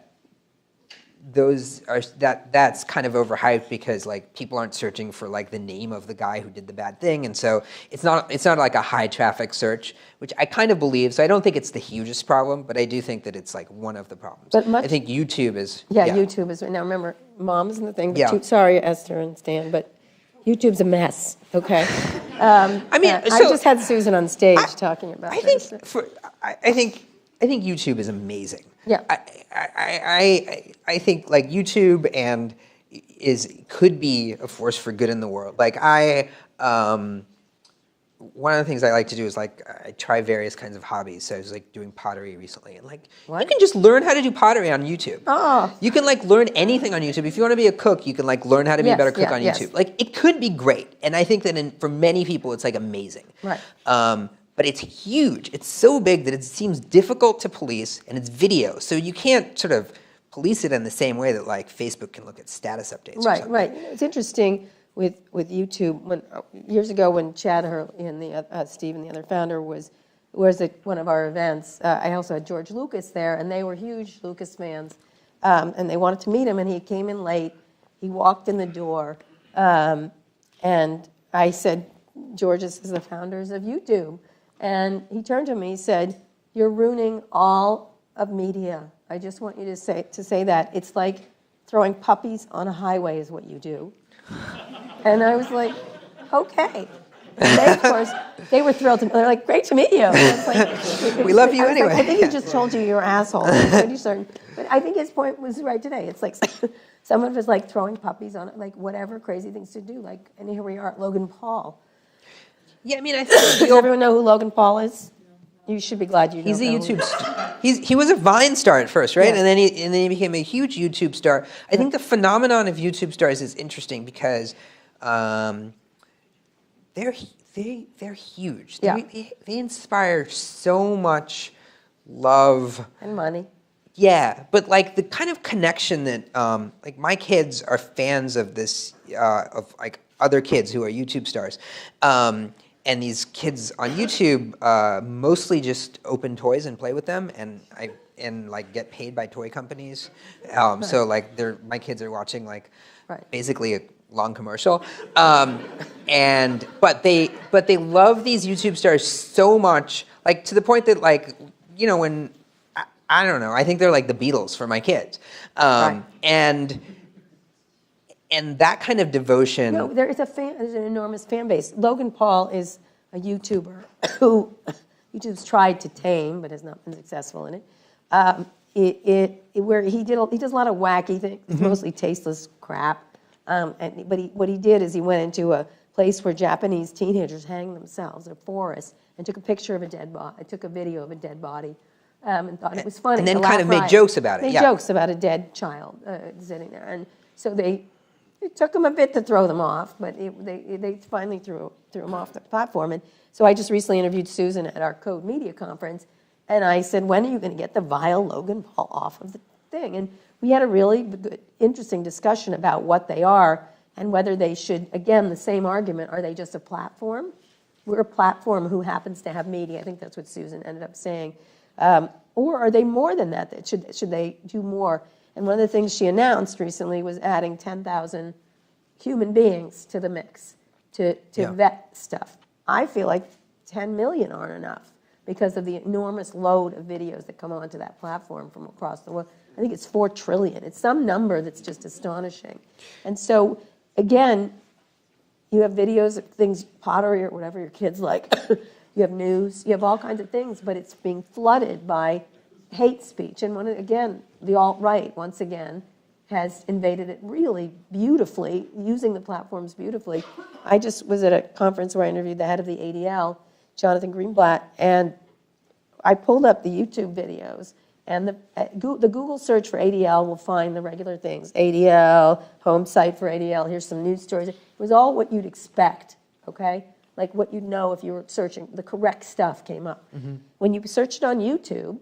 that's kind of overhyped because like people aren't searching for like the name of the guy who did the bad thing, and so it's not like a high traffic search, which I kind of believe. So I don't think it's the hugest problem, but I do think that it's like one of the problems. But I think YouTube is YouTube is now. Remember, mom's in the thing. But sorry, Esther and Stan, but YouTube's a mess. Okay. I mean, I just had Susan on stage talking about this. I think YouTube is amazing. Yeah. I think like YouTube could be a force for good in the world. Like one of the things I like to do is like I try various kinds of hobbies. So I was like doing pottery recently, and like you can just learn how to do pottery on YouTube. Oh. You can like learn anything on YouTube. If you want to be a cook, you can like learn how to be a better cook on YouTube. Like it could be great, and I think that for many people it's like amazing. Right. But it's huge. It's so big that it seems difficult to police, and it's video. So you can't sort of police it in the same way that like Facebook can look at status updates or something. Right. It's interesting with YouTube. When years ago when Chad Hurley and Steve and the other founder was at one of our events, I also had George Lucas there, and they were huge Lucas fans, and they wanted to meet him, and he came in late. He walked in the door, and I said, George, this is the founders of YouTube. And he turned to me, he said, "You're ruining all of media. I just want you to say that. It's like throwing puppies on a highway is what you do." And I was like, okay. And they, of course, they were thrilled. They're like, "Great to meet you." We love you anyway. I think he just told you you're an asshole. But I think his point was right today. It's like some of us like throwing puppies on it, like whatever crazy things to do. Like, and here we are at Logan Paul. Yeah, I mean, I think does everyone know who Logan Paul is? You should be glad you know. He's a YouTube star. He was a Vine star at first, right? Yeah. And then he became a huge YouTube star. I think the phenomenon of YouTube stars is interesting because they're huge. They inspire so much love and money. Yeah, but like the kind of connection that like my kids are fans of this of like other kids who are YouTube stars. And these kids on YouTube mostly just open toys and play with them, and like get paid by toy companies. So like my kids are watching like basically a long commercial, but they love these YouTube stars so much, like to the point that like when I don't know, I think they're like the Beatles for my kids, And that kind of devotion. No, there's an enormous fan base. Logan Paul is a YouTuber who YouTube's tried to tame, but has not been successful in it. Where he does a lot of wacky things, mostly tasteless crap. What he did is he went into a place where Japanese teenagers hang themselves in a forest and took a picture of a dead body. Took a video of a dead body. And thought it was funny. And then kind of made jokes about it. Made jokes about a dead child sitting there, and so it took them a bit to throw them off, but they finally threw them off the platform. And so I just recently interviewed Susan at our Code Media conference, and I said, "When are you going to get the vile Logan Paul off of the thing?" And we had a really good, interesting discussion about what they are and whether they should, again, the same argument, are they just a platform? We're a platform who happens to have media. I think that's what Susan ended up saying. Or are they more than that? Should they do more? And one of the things she announced recently was adding 10,000 human beings to the mix to vet stuff. I feel like 10 million aren't enough because of the enormous load of videos that come onto that platform from across the world. I think it's 4 trillion. It's some number that's just astonishing. And so, again, you have videos of things, pottery or whatever your kids like. You have news. You have all kinds of things, but it's being flooded by hate speech. And the alt-right, once again, has invaded it really beautifully, using the platforms beautifully. I just was at a conference where I interviewed the head of the ADL, Jonathan Greenblatt, and I pulled up the YouTube videos, and the Google search for ADL will find the regular things. ADL, home site for ADL, here's some news stories. It was all what you'd expect, okay? like what you'd know if you were searching, the correct stuff came up. When you searched on YouTube,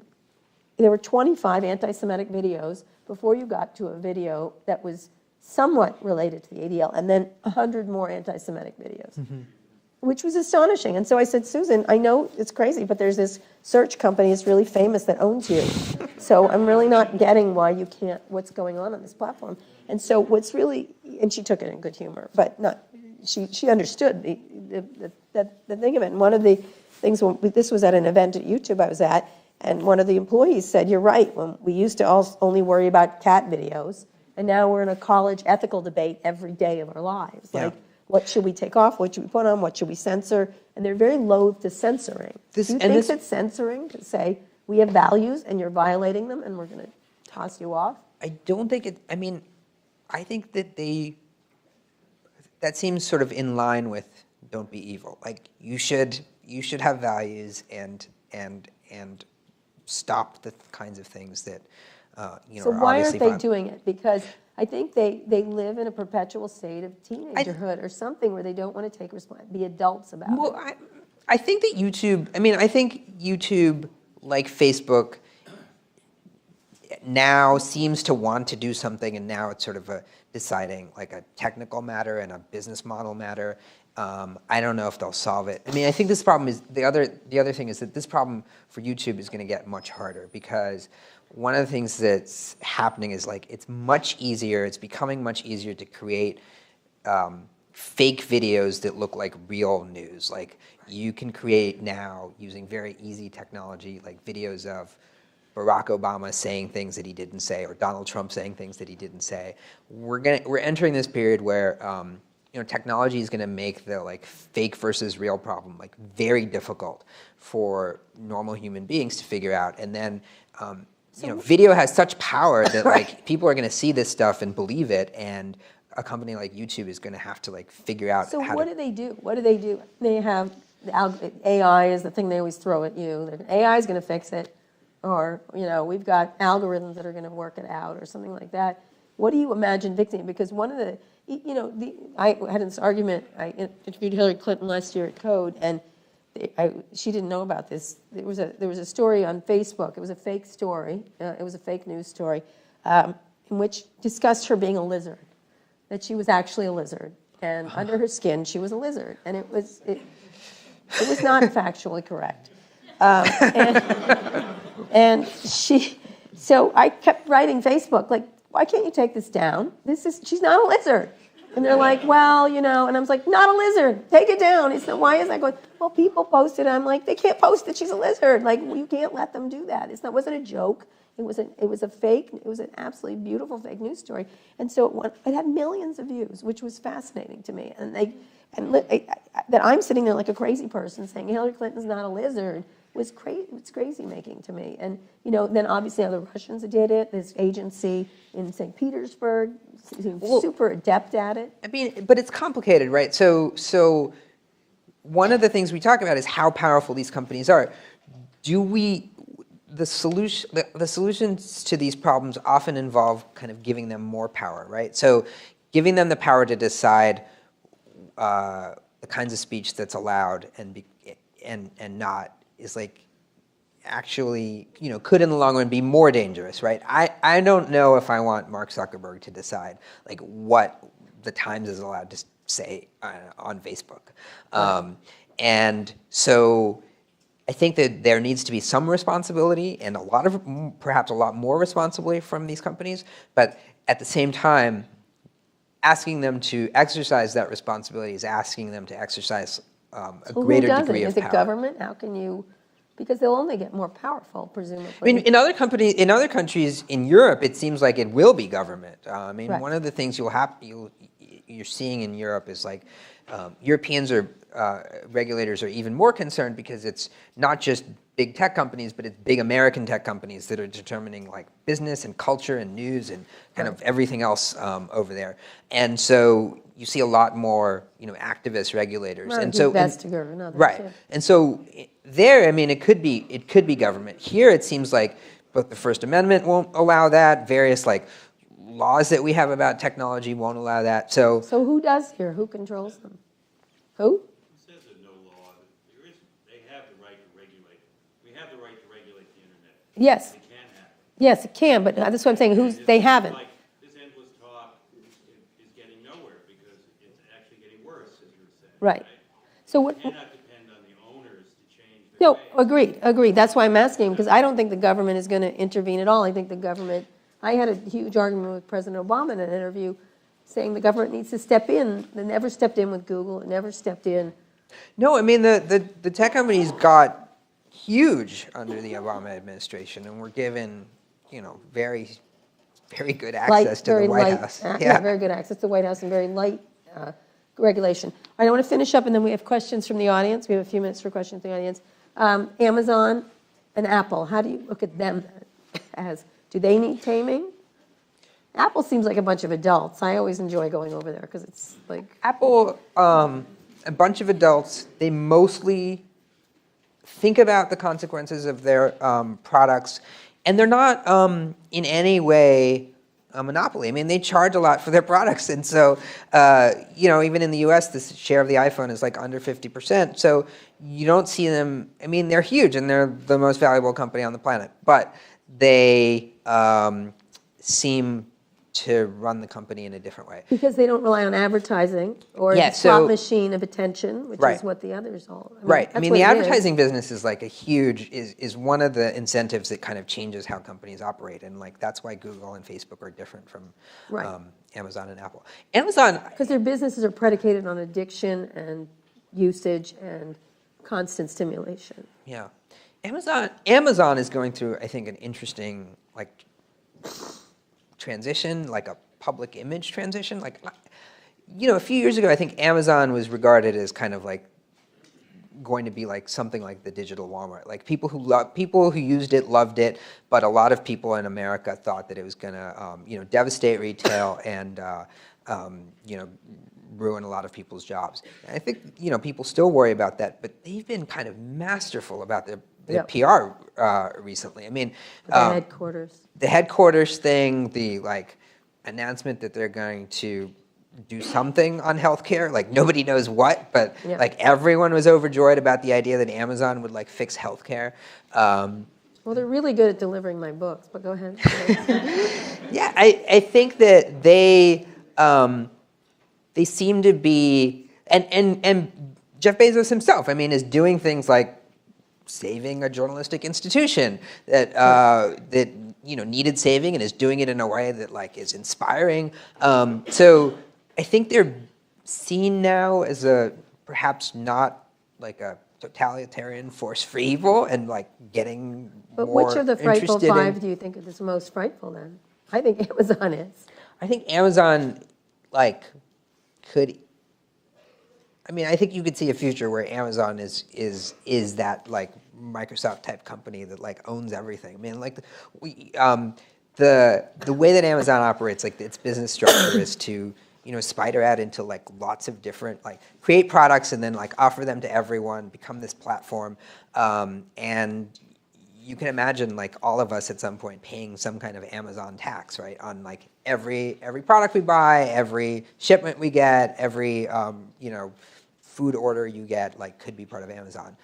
there were 25 anti-Semitic videos before you got to a video that was somewhat related to the ADL, and then 100 more anti-Semitic videos, which was astonishing. And so I said, Susan, I know it's crazy, but there's this search company that's really famous that owns you. So I'm really not getting why you can't, what's going on this platform. And so what's really, and she took it in good humor, but not, she understood the thing of it. And one of the things, this was at an event at YouTube I was at, and one of the employees said, you're right, when we used to only worry about cat videos, and now we're in a college ethical debate every day of our lives. Yeah. Like, what should we take off? What should we put on? What should we censor? And they're very loath to censoring. Do you think it's censoring to say, we have values and you're violating them and we're going to toss you off? I don't think it, I mean, I think that that seems sort of in line with don't be evil. Like, you should have values and stop the kinds of things that, So are why obviously aren't they doing it? Because I think they live in a perpetual state of teenagerhood or something where they don't want to take be adults about it. I think that YouTube, like Facebook, now seems to want to do something, and now it's sort of deciding like a technical matter and a business model matter. I don't know if they'll solve it. I mean, I think this problem is, the other thing is that this problem for YouTube is going to get much harder, because one of the things that's happening is, like, it's becoming much easier to create fake videos that look like real news. Like, you can create now, using very easy technology, like videos of Barack Obama saying things that he didn't say, or Donald Trump saying things that he didn't say. We're entering this period where technology is going to make the like fake versus real problem like very difficult for normal human beings to figure out. And then video has such power that like people are going to see this stuff and believe it, and a company like YouTube is going to have to like figure out. So what do they do? What do they do? They have AI is the thing they always throw at you. AI is going to fix it, or we've got algorithms that are going to work it out, or something like that. What do you imagine fixing? Because one of the I had this argument. I interviewed Hillary Clinton last year at Code, and she didn't know about this. There was a story on Facebook. It was a fake story. It was a fake news story in which discussed her being a lizard, that she was actually a lizard, and under her skin she was a lizard, and it was not factually correct. So I kept writing Facebook, like, why can't you take this down? She's not a lizard. And they're like, well, and I was like, not a lizard, take it down. He said, why is that going? Well, people posted it. I'm like, they can't post that she's a lizard. Like, you can't let them do that. It wasn't a joke. It was an absolutely beautiful fake news story. And so it had millions of views, which was fascinating to me. And that I'm sitting there like a crazy person saying Hillary Clinton's not a lizard was crazy. It's crazy making to me. And then obviously the Russians did it. This agency in St. Petersburg seems super adept at it. I mean, but it's complicated, right? So one of the things we talk about is how powerful these companies are. The solutions to these problems often involve kind of giving them more power, right? So giving them the power to decide the kinds of speech that's allowed and not is like actually, could in the long run be more dangerous, right? I don't know if I want Mark Zuckerberg to decide like what the Times is allowed to say on Facebook. And so I think that there needs to be some responsibility, and perhaps a lot more responsibility from these companies, but at the same time, asking them to exercise that responsibility is asking them to exercise a greater degree of power. Is it government? How can you? Because they'll only get more powerful, presumably. I mean, in other countries in Europe, it seems like it will be government. Right. One of the things you're seeing in Europe is like Europeans regulators are even more concerned, because it's not just big tech companies, but it's big American tech companies that are determining like business and culture and news and kind of everything else over there. And so you see a lot more, activist regulators, and so Vestager and others, right. Yeah. And so there, it could be government. Here, it seems like both the First Amendment won't allow that. Various like laws that we have about technology won't allow that. So who does here? Who controls them? Who? says there's no law. There is, they have the right to regulate. We have the right to regulate the internet. Yes, They can have it. yes, it can, but that's what I'm saying, they haven't. Like, this endless talk is getting nowhere because it's actually getting worse, as you were saying. Right. So what, You cannot depend on the owners to change their no, ways. agreed. That's why I'm asking, because I don't think the government is going to intervene at all. I think the government, I had a huge argument with President Obama in an interview saying the government needs to step in. They never stepped in with Google, it never stepped in. No, I mean, the tech companies got huge under the Obama administration and were given, very, very good access to the White House. Yeah, very good access to the White House and very light regulation. I want to finish up, and then we have questions from the audience. We have a few minutes for questions from the audience. Amazon and Apple, how do you look at them as, do they need taming? Apple seems like a bunch of adults. I always enjoy going over there because it's like... Apple, a bunch of adults, they mostly think about the consequences of their products, and they're not in any way a monopoly. I mean, they charge a lot for their products, and so, even in the US, the share of the iPhone is like under 50%, so you don't see them, I mean, they're huge, and they're the most valuable company on the planet, but they seem to run the company in a different way. Because they don't rely on advertising or Yeah, the slot so- machine of attention, which Right. is what the others all... Right. I that's mean, what the it is. advertising business is like is one of the incentives that kind of changes how companies operate, and like that's why Google and Facebook are different from Right. Amazon and Apple. Amazon, Because their businesses are predicated on addiction and usage and constant stimulation. yeah, Amazon is going through, I think, an interesting like transition, like a public image transition. Like, a few years ago, I think Amazon was regarded as kind of like going to be like something like the digital Walmart. Like people who used it loved it, but a lot of people in America thought that it was going to, devastate retail and, ruin a lot of people's jobs. And I think, people still worry about that, but they've been kind of masterful about their Yep. PR recently. I mean, The headquarters. the headquarters thing, the like announcement that they're going to do something on healthcare, like nobody knows what, but Yeah. like everyone was overjoyed about the idea that Amazon would like fix healthcare. Well, they're really good at delivering my books, but go ahead. Yeah, I think that they seem to be, and Jeff Bezos himself, I mean, is doing things like saving a journalistic institution that needed saving, and is doing it in a way that like is inspiring. So I think they're seen now as a perhaps not like a totalitarian force for evil, and like getting But more which of the frightful interested in- five do you think is most frightful then? I think Amazon is. I think Amazon, like, I think you could see a future where Amazon is that like Microsoft type company that like owns everything. I mean, like the way that Amazon operates, like its business structure is to spider out into like lots of different, like create products and then like offer them to everyone, become this platform, and you can imagine like all of us at some point paying some kind of Amazon tax, right, on like every product we buy, every shipment we get, every food order you get, like could be part of Amazon,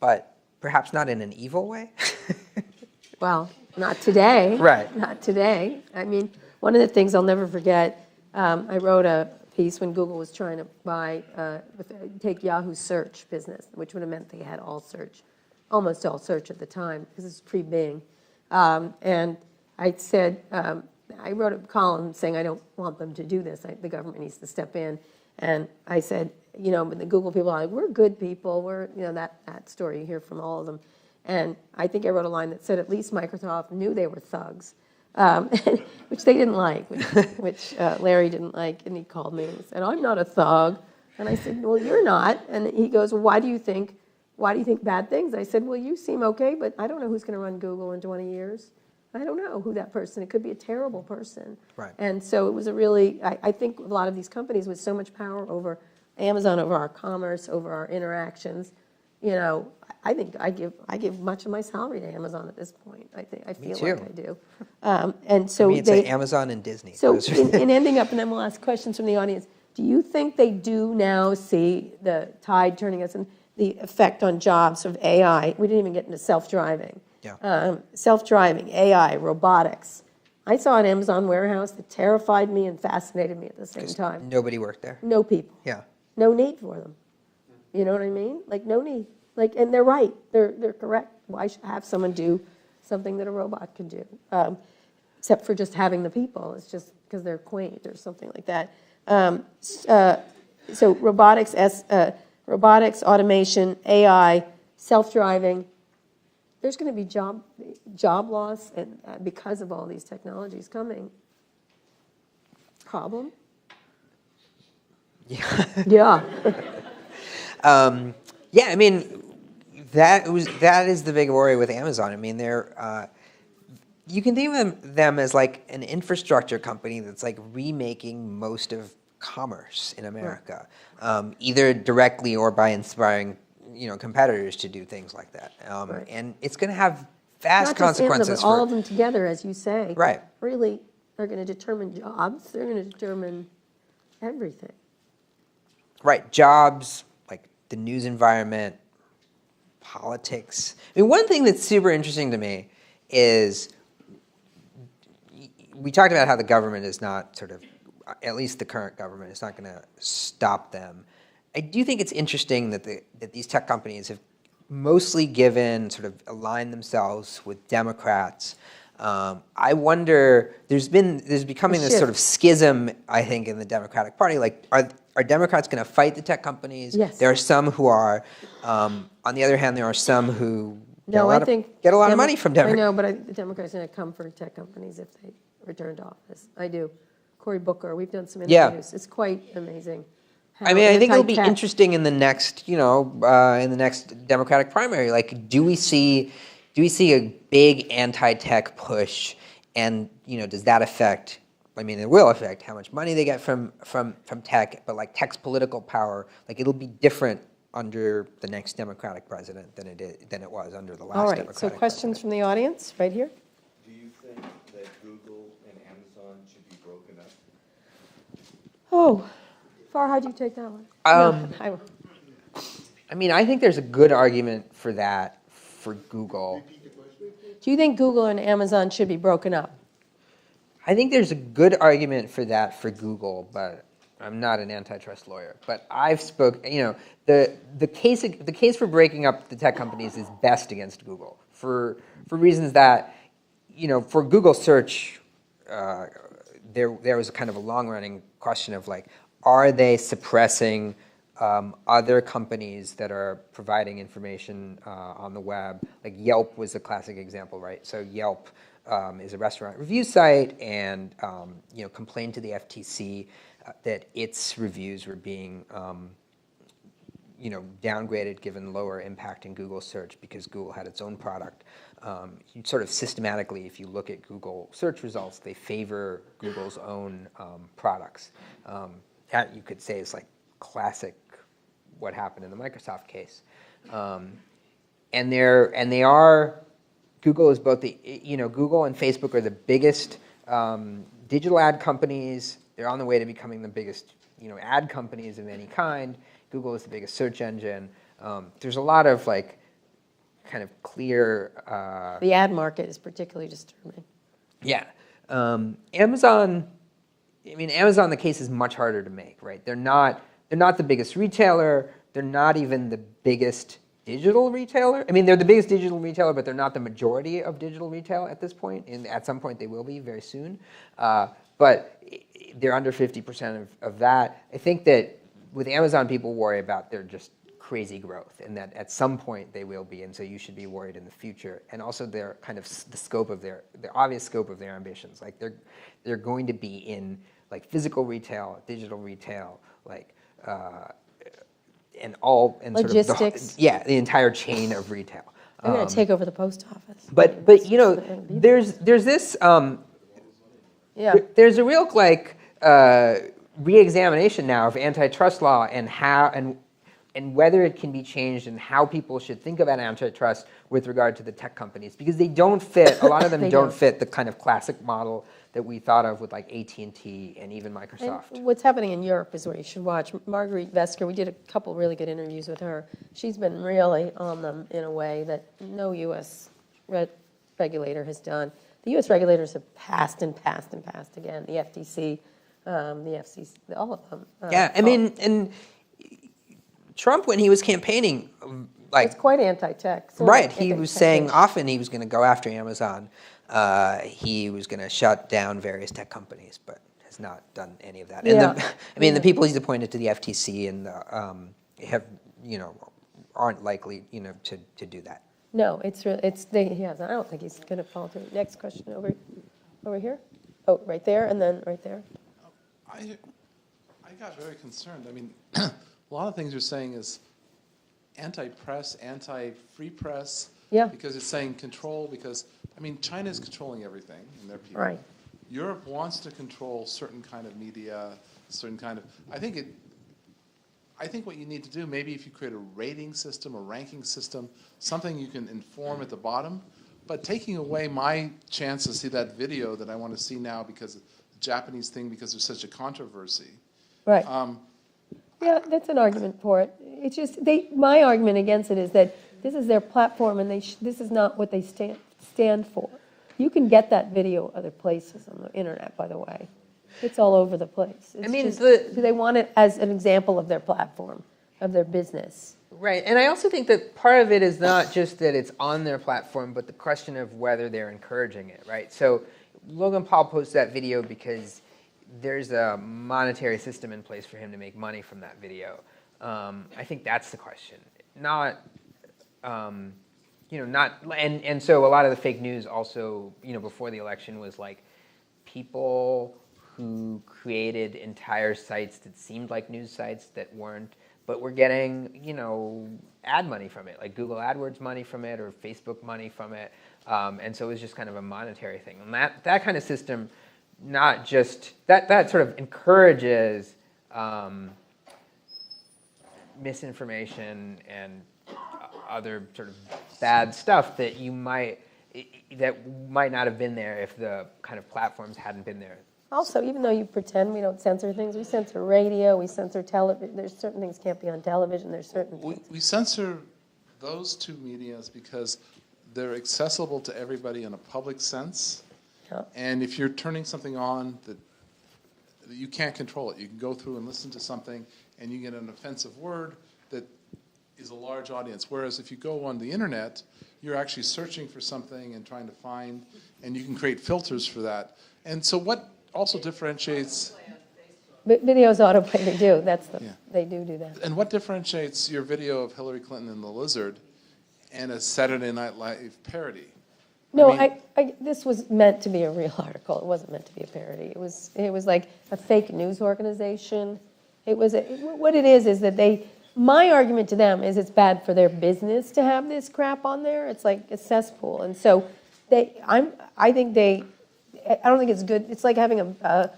but perhaps not in an evil way. Well, not today. Right. Not today. I mean, one of the things I'll never forget, I wrote a piece when Google was trying to take Yahoo's search business, which would have meant they had all search, almost all search at the time, because it was pre-Bing. And I said, I wrote a column saying I don't want them to do this. The government needs to step in. And I said, but the Google people are like, we're good people. We're, that story you hear from all of them. And I think I wrote a line that said at least Microsoft knew they were thugs, which they didn't like, which Larry didn't like. And he called me and said, I'm not a thug. And I said, well, you're not. And he goes, well, why do you think bad things? I said, well, you seem okay, but I don't know who's going to run Google in 20 years. I don't know who that person, it could be a terrible person. Right. And so it was a really, I think a lot of these companies with so much power over Amazon, over our commerce, over our interactions, I think I give much of my salary to Amazon at this point. I feel like I do. And so it's like Amazon and Disney. So Those are- in ending up, and then we'll ask questions from the audience, Do you think they do now see the tide turning us and the effect on jobs of AI? We didn't even get into self-driving. Yeah. Self-driving, AI, robotics. I saw an Amazon warehouse that terrified me and fascinated me at the same time. Nobody worked there. No people. Yeah. No need for them. You know what I mean? Like, no need. Like, and they're right. They're correct. Why should have someone do something that a robot can do? Except for just having the people. It's just because they're quaint or something like that. So robotics, automation, AI, self-driving. There's going to be job loss, and because of all these technologies coming. Problem? Yeah. Yeah. Yeah, I mean, that is the big worry with Amazon. I mean, you can think of them as like an infrastructure company that's like remaking most of commerce in America, either directly or by inspiring competitors to do things like that. And it's going to have vast consequences. Not just Amazon, but all of them together, as you say. Right. Really, they're going to determine jobs. They're going to determine everything. Right, jobs, like the news environment, politics. I mean, one thing that's super interesting to me is we talked about how the government is not sort of, at least the current government, is not going to stop them. I do think it's interesting that these tech companies have mostly aligned themselves with Democrats. I wonder, there's becoming this sort of schism, I think, in the Democratic Party. Like, are Democrats going to fight the tech companies? Yes. There are some who are. On the other hand, there are some who get a lot of money from Democrats. I know, but the Democrats are going to come for tech companies if they return to office. I do. Cory Booker, we've done some interviews. It's quite amazing. I mean, I think it'll be interesting in the next, Democratic primary. Like, do we see a big anti-tech push, and does that affect? I mean, it will affect how much money they get from tech, but like tech's political power, like it'll be different under the next Democratic president than it was under the last Democratic president. So questions from the audience, right here. Do you think that Google and Amazon should be broken up? Oh, Farhad, you take that one. I mean, I think there's a good argument for that for Google. Do you think Google and Amazon should be broken up? I think there's a good argument for that for Google, but I'm not an antitrust lawyer. But I've the case for breaking up the tech companies is best against Google for reasons that, for Google search, there was a kind of a long-running question of like, are they suppressing other companies that are providing information on the web? Like Yelp was a classic example, right? So Yelp is a restaurant review site, and complained to the FTC that its reviews were being downgraded given lower impact in Google search because Google had its own product. Sort of systematically, if you look at Google search results, they favor Google's own products. That you could say is like classic what happened in the Microsoft case. Google is both Google and Facebook are the biggest digital ad companies. They're on the way to becoming the biggest, ad companies of any kind. Google is the biggest search engine. There's a lot of kind of clear. The ad market is particularly disturbing. Yeah, Amazon. I mean, Amazon. The case is much harder to make, right? They're not the biggest retailer. They're not even the biggest digital retailer. I mean, they're the biggest digital retailer, but they're not the majority of digital retail at this point. And at some point, they will be very soon. But they're under 50% of that. I think that with Amazon, people worry about their just crazy growth, and that at some point they will be, and so you should be worried in the future. And also their kind of the obvious scope of their ambitions. Like they're going to be in physical retail, digital retail, and logistics. The entire chain of retail. They're going to take over the post office. But there's this. There's a real re-examination now of antitrust law and how and whether it can be changed and how people should think about antitrust with regard to the tech companies, because they don't fit. A lot of them don't fit the kind of classic model that we thought of with like AT&T and even And Microsoft. what's happening in Europe is where you should watch. Marguerite Vesker, we did a couple really good interviews with her. She's been really on them in a way that no U.S. regulator has done. The U.S. regulators have passed and passed and passed again. The FTC, the FCC, all of them. Yeah, I mean, and Trump, when he was campaigning, like, it's quite anti-tech. right, he was saying often he was going to go after Amazon. He was going to shut down various tech companies, but has not done any of that. And Yeah. I mean, the people he's appointed to the FTC and have, aren't likely, to do that. No, he hasn't. I don't think he's going to follow through. Next question over here. Oh, right there, and then right there. I got very concerned. I mean, a lot of things you're saying is anti-press, anti-free press. Yeah. Because it's saying control, because, I mean, China is controlling everything and their people. Right. Europe wants to control certain kind of media, certain kind of, I think what you need to do, maybe if you create a rating system, a ranking system, something you can inform at the bottom, but taking away my chance to see that video that I want to see now because of the Japanese thing, because there's such a controversy. Right. Yeah, that's an argument for it. It's just, my argument against it is that this is their platform and this is not what they stand for. You can get that video other places on the internet, by the way. It's all over the place. They want it as an example of their platform, of their business. Right, and I also think that part of it is not just that it's on their platform, but the question of whether they're encouraging it, right? So Logan Paul posted that video because there's a monetary system in place for him to make money from that video. I think that's the question. Not, and so a lot of the fake news also, before the election was like people who created entire sites that seemed like news sites that weren't, but were getting, ad money from it, like Google AdWords money from it or Facebook money from it. And so it was just kind of a monetary thing. And that kind of system, not just, that sort of encourages misinformation and other sort of bad stuff that might not have been there if the kind of platforms hadn't been there. Also, even though you pretend we don't censor things, we censor radio, we censor television. There's certain things can't be on television. There's certain things. We censor those two medias because they're accessible to everybody in a public sense. Yeah. And if you're turning something on that you can't control it, you can go through and listen to something and you get an offensive word that is a large audience. Whereas if you go on the internet, you're actually searching for something and trying to find, and you can create filters for that. And so what also differentiates... Videos autoplay, they do. Yeah. They do that. And what differentiates your video of Hillary Clinton and the lizard and a Saturday Night Live parody? No, I mean, this was meant to be a real article. It wasn't meant to be a parody. It was like a fake news organization. What it is that my argument to them is it's bad for their business to have this crap on there. It's like a cesspool. And so I don't think it's good. It's like having a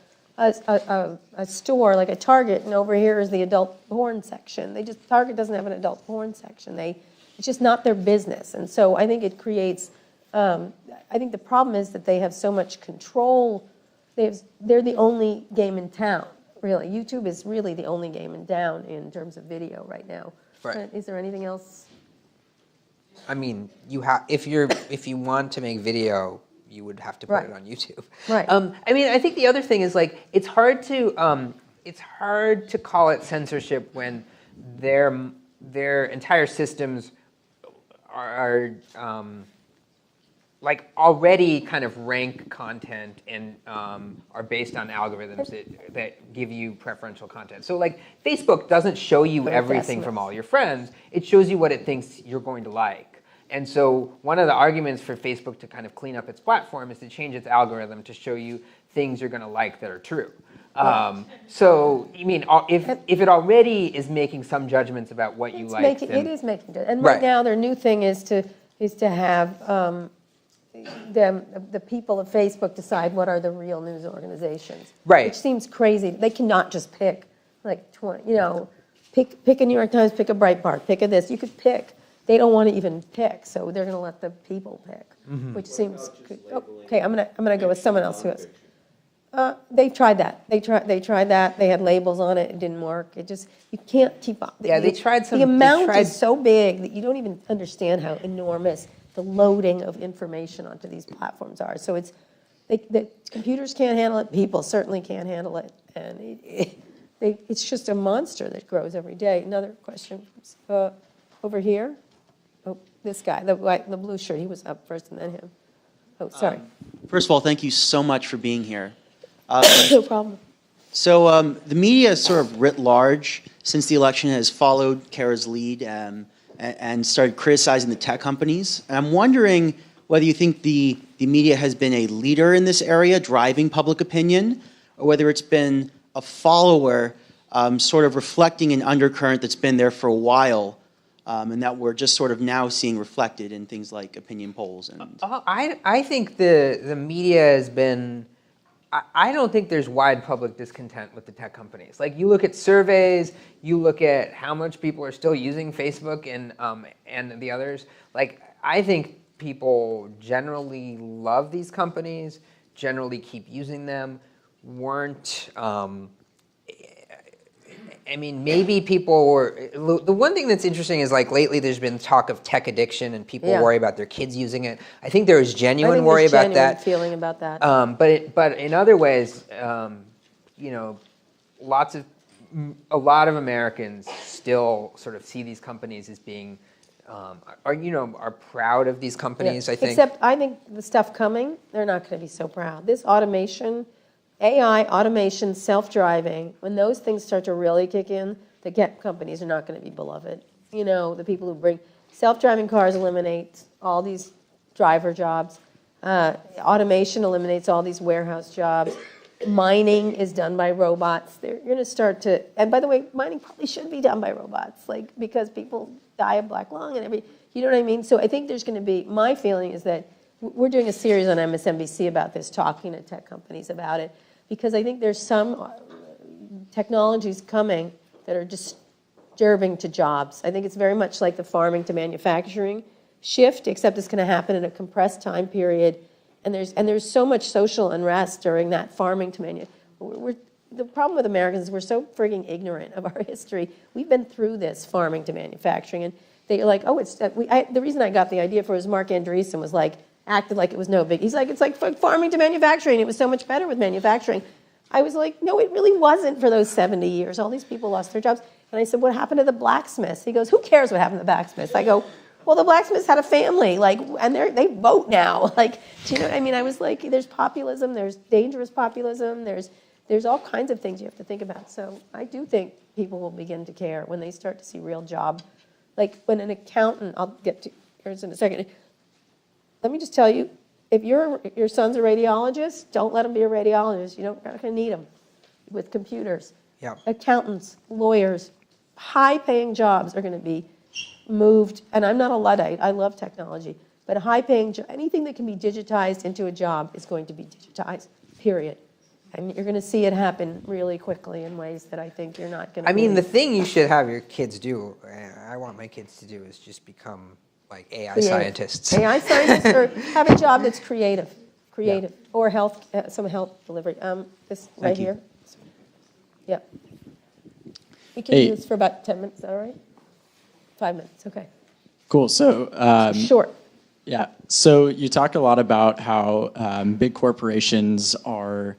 store like a Target, and over here is the adult porn section. Target doesn't have an adult porn section. It's just not their business. And so I think it creates, I think the problem is that they have so much control. They're the only game in town, really. YouTube is really the only game in town in terms of video right now. Right. Is there anything else? I mean, if you want to make video, you would have to put it on YouTube. Right. I mean, I think the other thing is like it's hard to call it censorship when their entire systems are like already kind of rank content and are based on algorithms that give you preferential content. So like Facebook doesn't show you everything from all your friends. It shows you what it thinks you're going to like. And so one of the arguments for Facebook to kind of clean up its platform is to change its algorithm to show you things you're going to like that are true. So, I mean, if it already is making some judgments about what you like, it is making judgments. And right now, their new thing is to have the people of Facebook decide what are the real news organizations. Right. Which seems crazy. They cannot just pick like 20. Pick a New York Times, pick a Breitbart, pick a this. You could pick. They don't want to even pick, so they're going to let the people pick, which seems good. Okay, I'm gonna go with someone else who has. They tried that. They tried that. They had labels on it. It didn't work. It just, you can't keep up. Yeah, they tried some. The amount is so big that you don't even understand how enormous the loading of information onto these platforms are. So the computers can't handle it. People certainly can't handle it, and it's just a monster that grows every day. Another question over here. Oh, this guy, the blue shirt. He was up first, and then him. Oh, sorry. First of all, thank you so much for being here. No problem. So the media, sort of writ large, since the election, has followed Kara's lead and started criticizing the tech companies. And I'm wondering whether you think the media has been a leader in this area, driving public opinion, or whether it's been a follower, sort of reflecting an undercurrent that's been there for a while, and that we're just sort of now seeing reflected in things like opinion polls. And I think the media has been. I don't think there's wide public discontent with the tech companies. Like, you look at surveys, you look at how much people are still using Facebook and the others. Like, I think people generally love these companies, generally keep using them, weren't. I mean, maybe people were. The one thing that's interesting is, like, lately there's been talk of tech addiction and people worry about their kids using it. I think there is genuine worry about that. Feeling about that. But in other ways, you know, a lot of Americans still sort of see these companies as being are proud of these companies. I think. Except I think the stuff coming, they're not going to be so proud. This automation. AI, automation, self-driving, when those things start to really kick in, the companies are not going to be beloved. You know, the people who bring self-driving cars eliminate all these driver jobs. Automation eliminates all these warehouse jobs. Mining is done by robots. You're going to start to, and by the way, mining probably should be done by robots, like, because people die of black lung and you know what I mean? So I think there's going to be, my feeling is that we're doing a series on MSNBC about this, talking to tech companies about it. Because I think there's some technologies coming that are disturbing to jobs. I think it's very much like the farming to manufacturing shift, except it's going to happen in a compressed time period. And there's so much social unrest during that farming to manufacturing. The problem with Americans is we're so frigging ignorant of our history. We've been through this farming to manufacturing, and they're like, oh, the reason I got the idea for it was Mark Andreessen was like, acted like it was no big. He's like, it's like farming to manufacturing. It was so much better with manufacturing. I was like, no, it really wasn't for those 70 years. All these people lost their jobs. And I said, what happened to the blacksmiths? He goes, who cares what happened to the blacksmiths? I go, well, the blacksmiths had a family, like, and they vote now. Like, do you know what I mean? I was like, there's populism, there's dangerous populism, there's all kinds of things you have to think about. So I do think people will begin to care when they start to see real job. Like, when an accountant, I'll get to yours in a second. Let me just tell you, if your son's a radiologist, don't let him be a radiologist. You're not going to need him with computers. Yeah. Accountants, lawyers, high-paying jobs are going to be moved. And I'm not a Luddite. I love technology. But a high-paying job, anything that can be digitized into a job is going to be digitized, period. And you're going to see it happen really quickly in ways that I think you're not going to. I mean, the thing you should have your kids do, I want my kids to do, is just become like AI scientists. AI scientists, or have a job that's creative, or health, some health delivery. This right here. Yep. We can do this for about 10 minutes. Is that all right? 5 minutes. Okay. Cool. So short. Yeah. So you talk a lot about how big corporations are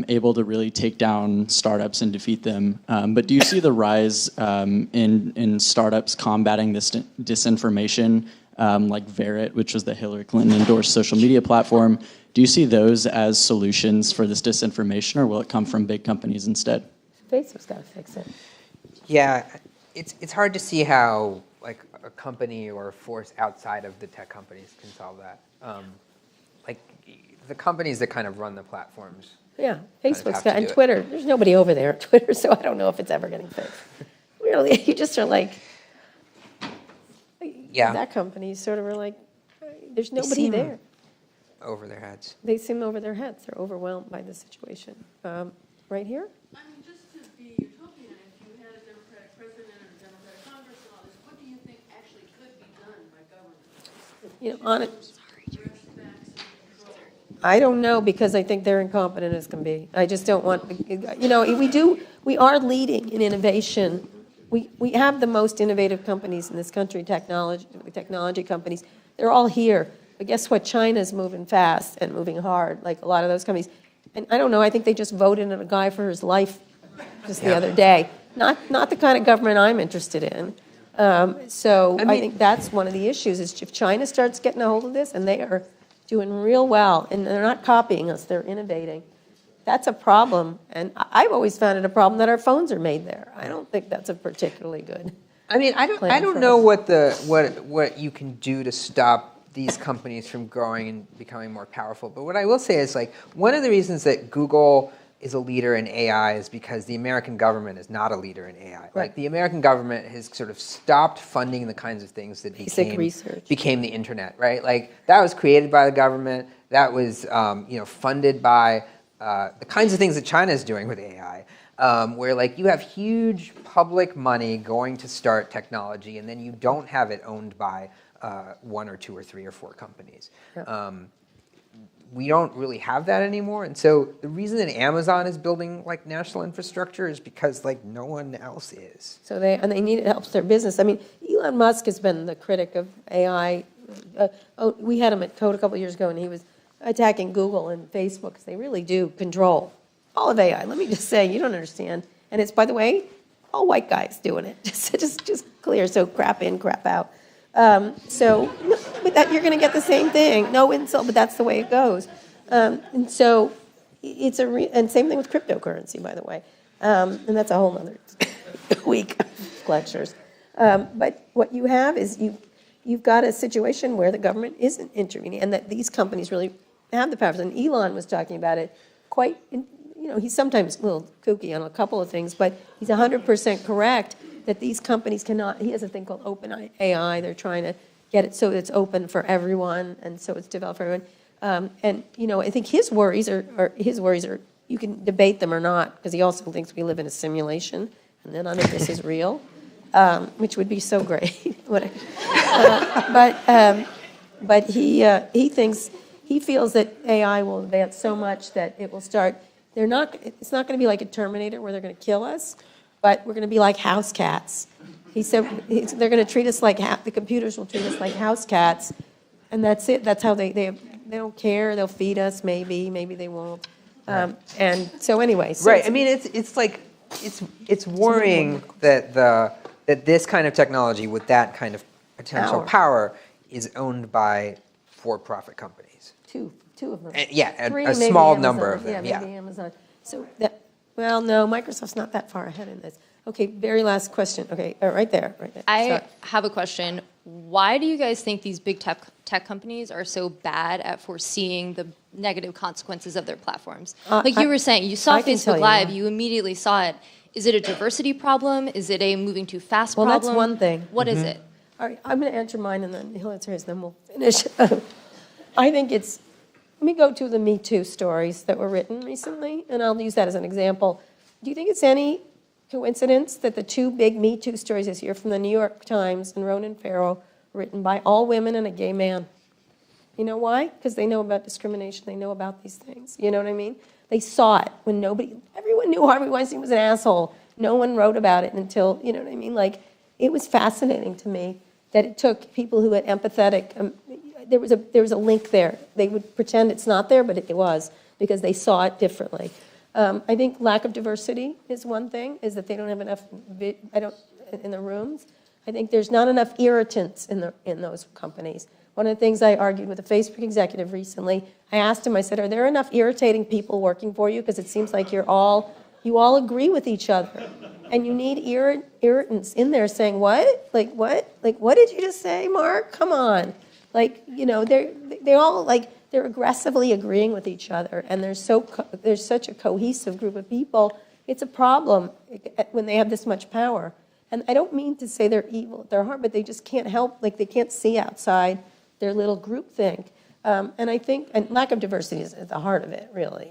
able to really take down startups and defeat them. But do you see the rise in startups combating this disinformation, like Verit, which was the Hillary Clinton endorsed social media platform? Do you see those as solutions for this disinformation, or will it come from big companies instead? Facebook's got to fix it. Yeah, it's hard to see how like a company or a force outside of the tech companies can solve that. Like the companies that kind of run the platforms. Yeah, Facebook's got, and Twitter. There's nobody over there at Twitter, so I don't know if it's ever getting fixed. Really, you just are like, yeah. That company sort of are like, there's nobody there. Over their heads. They seem over their heads. They're overwhelmed by the situation. Right here? I mean, just to be utopian, if you had a Democratic president and a Democratic Congress and all this, what do you think actually could be done by government? You know, on it. I don't know, because I think they're incompetent as can be. I just don't want, we are leading in innovation. We have the most innovative companies in this country, technology companies. They're all here. But guess what? China's moving fast and moving hard, like a lot of those companies. And I don't know, I think they just voted in a guy for his life just the other day. Not the kind of government I'm interested in. I think that's one of the issues, is if China starts getting a hold of this, and they are doing real well, and they're not copying us, they're innovating. That's a problem, and I've always found it a problem that our phones are made there. I don't think that's a particularly good. I mean, I don't know what you can do to stop these companies from growing and becoming more powerful. But what I will say is, like, one of the reasons that Google is a leader in AI is because the American government is not a leader in AI. Right. Like, the American government has sort of stopped funding the kinds of things that became the internet, right? Like, that was created by the government. That was funded by the kinds of things that China is doing with AI, where, like, you have huge public money going to start technology, and then you don't have it owned by one or two or three or four companies. Yeah. We don't really have that anymore, and so the reason that Amazon is building, like, national infrastructure is because, like, no one else is. So they need it, helps their business. I mean, Elon Musk has been the critic of AI. We had him at Code a couple of years ago, and he was attacking Google and Facebook because they really do control all of AI. Let me just say, you don't understand. And it's, by the way, all white guys doing it. just clear. So crap in, crap out. But that you're going to get the same thing. No insult, but that's the way it goes. And so it's and same thing with cryptocurrency, by the way. And that's a whole other week of lectures. But what you have is you've got a situation where the government isn't intervening, and that these companies really have the powers. And Elon was talking about it quite, he's sometimes a little kooky on a couple of things, but he's 100% correct that these companies cannot. He has a thing called open AI. They're trying to get it so it's open for everyone, and so it's developed for everyone. I think his worries are you can debate them or not, because he also thinks we live in a simulation, and then none of this is real, which would be so great. But he feels that AI will advance so much that it will start. It's not going to be like a Terminator where they're going to kill us, but we're going to be like house cats. He said they're going to treat us like the computers will treat us like house cats, and that's it. That's how they don't care. They'll feed us, maybe they won't. And so anyway, right. I mean, it's worrying that this kind of technology with that kind of potential power is owned by for-profit companies. Two of them. And a small number of them. Yeah, maybe Amazon. So no, Microsoft's not that far ahead in this. Okay, very last question. Okay, right there. I have a question. Why do you guys think these big tech companies are so bad at foreseeing the negative consequences of their platforms? Like you were saying, you saw Facebook Live, you immediately saw it. Is it a diversity problem? Is it a moving too fast problem? Well, that's one thing. What is it? All right, I'm going to answer mine, and then he'll answer his, then we'll finish. I think let me go to the Me Too stories that were written recently, and I'll use that as an example. Do you think it's any coincidence that the two big Me Too stories this year from the New York Times and Ronan Farrow were written by all women and a gay man? You know why? Because they know about discrimination. They know about these things. You know what I mean? They saw it when everyone knew Harvey Weinstein was an asshole. No one wrote about it until, you know what I mean? Like, it was fascinating to me that it took people who had empathetic, there was a link there. They would pretend it's not there, but it was, because they saw it differently. I think lack of diversity is one thing, is that they don't have enough in the rooms. I think there's not enough irritants in those companies. One of the things I argued with a Facebook executive recently, I asked him, I said, are there enough irritating people working for you? Because it seems like you all agree with each other. And you need irritants in there saying, what? Like, what? Like, what did you just say, Mark? Come on. Like, they're all like, they're aggressively agreeing with each other, and there's such a cohesive group of people. It's a problem when they have this much power. And I don't mean to say they're evil at their heart, but they just can't help, like they can't see outside their little group think. And I think, and lack of diversity is at the heart of it, really.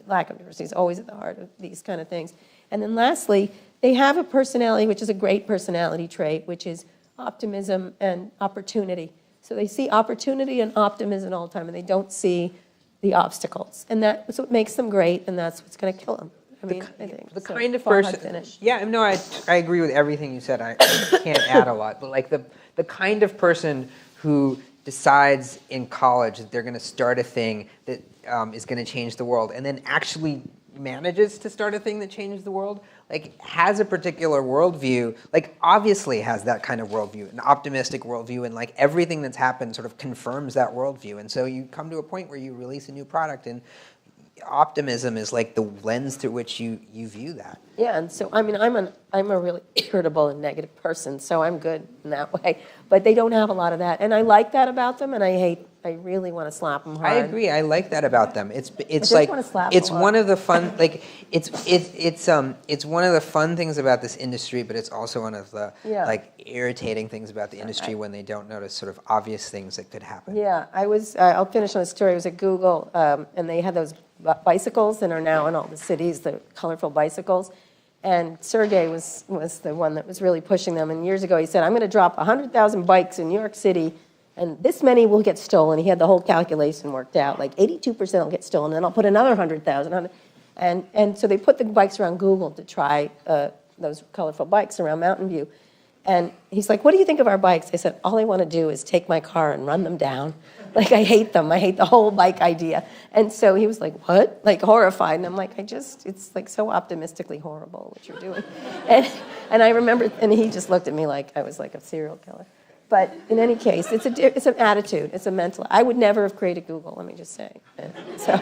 Lack of diversity is always at the heart of these kind of things. And then lastly, they have a personality, which is a great personality trait, which is optimism and opportunity. So they see opportunity and optimism all the time, and they don't see the obstacles. And that's what makes them great, and that's what's going to kill them. I mean, I think. The So, kind of Farhad, person. finish. Yeah, no, I agree with everything you said. I can't add a lot, but like the kind of person who decides in college that they're going to start a thing that is going to change the world, and then actually manages to start a thing that changes the world, like has a particular worldview, like obviously has that kind of worldview, an optimistic worldview, and like everything that's happened sort of confirms that worldview. And so you come to a point where you release a new product, and optimism is like the lens through which you view that. Yeah, and so I'm a really irritable and negative person, so I'm good in that way. But they don't have a lot of that, and I like that about them, and I really want to slap them hard. I agree. I like that about them. It's just like wanna slap it's them hard. one of the fun it's one of the fun things about this industry, but it's also one of the like irritating things about the industry when they don't notice sort of obvious things that could happen. Yeah, I'll finish on a story. I was at Google, and they had those bicycles that are now in all the cities, the colorful bicycles. And Sergey was the one that was really pushing them. And years ago, he said, I'm going to drop 100,000 bikes in New York City, and this many will get stolen. He had the whole calculation worked out. Like 82% will get stolen, and then I'll put another 100,000. And so they put the bikes around Google to try those colorful bikes around Mountain View. And he's like, what do you think of our bikes? I said, all I want to do is take my car and run them down. Like, I hate them. I hate the whole bike idea. And so he was like, what? Like, horrified. And I'm like, it's like so optimistically horrible what you're doing. And I remember, and he just looked at me like I was like a serial killer. But in any case, it's an attitude. It's a mental. I would never have created Google, let me just say. So,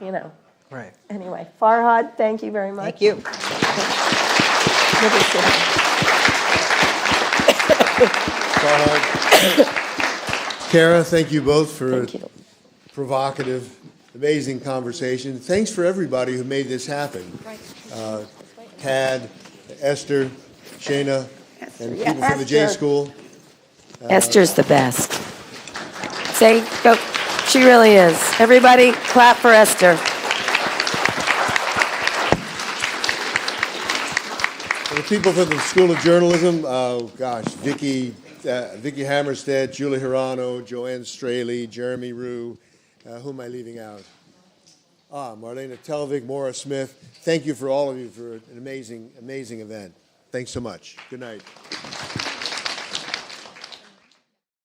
you know. Right. Anyway, Farhad, thank you very much. Thank you. Kara, thank you both for a provocative, amazing conversation. Thanks for everybody who made this happen. Tad, Esther, Shayna, and people from the J School. Esther's the best. Say, go. She really is. Everybody, clap for Esther. And the people from the School of Journalism, Vicky Hammerstedt, Julie Hirano, Joanne Straley, Jeremy Rue. Who am I leaving out? Marlena Telvig, Maura Smith. Thank you for all of you for an amazing, amazing event. Thanks so much. Good night.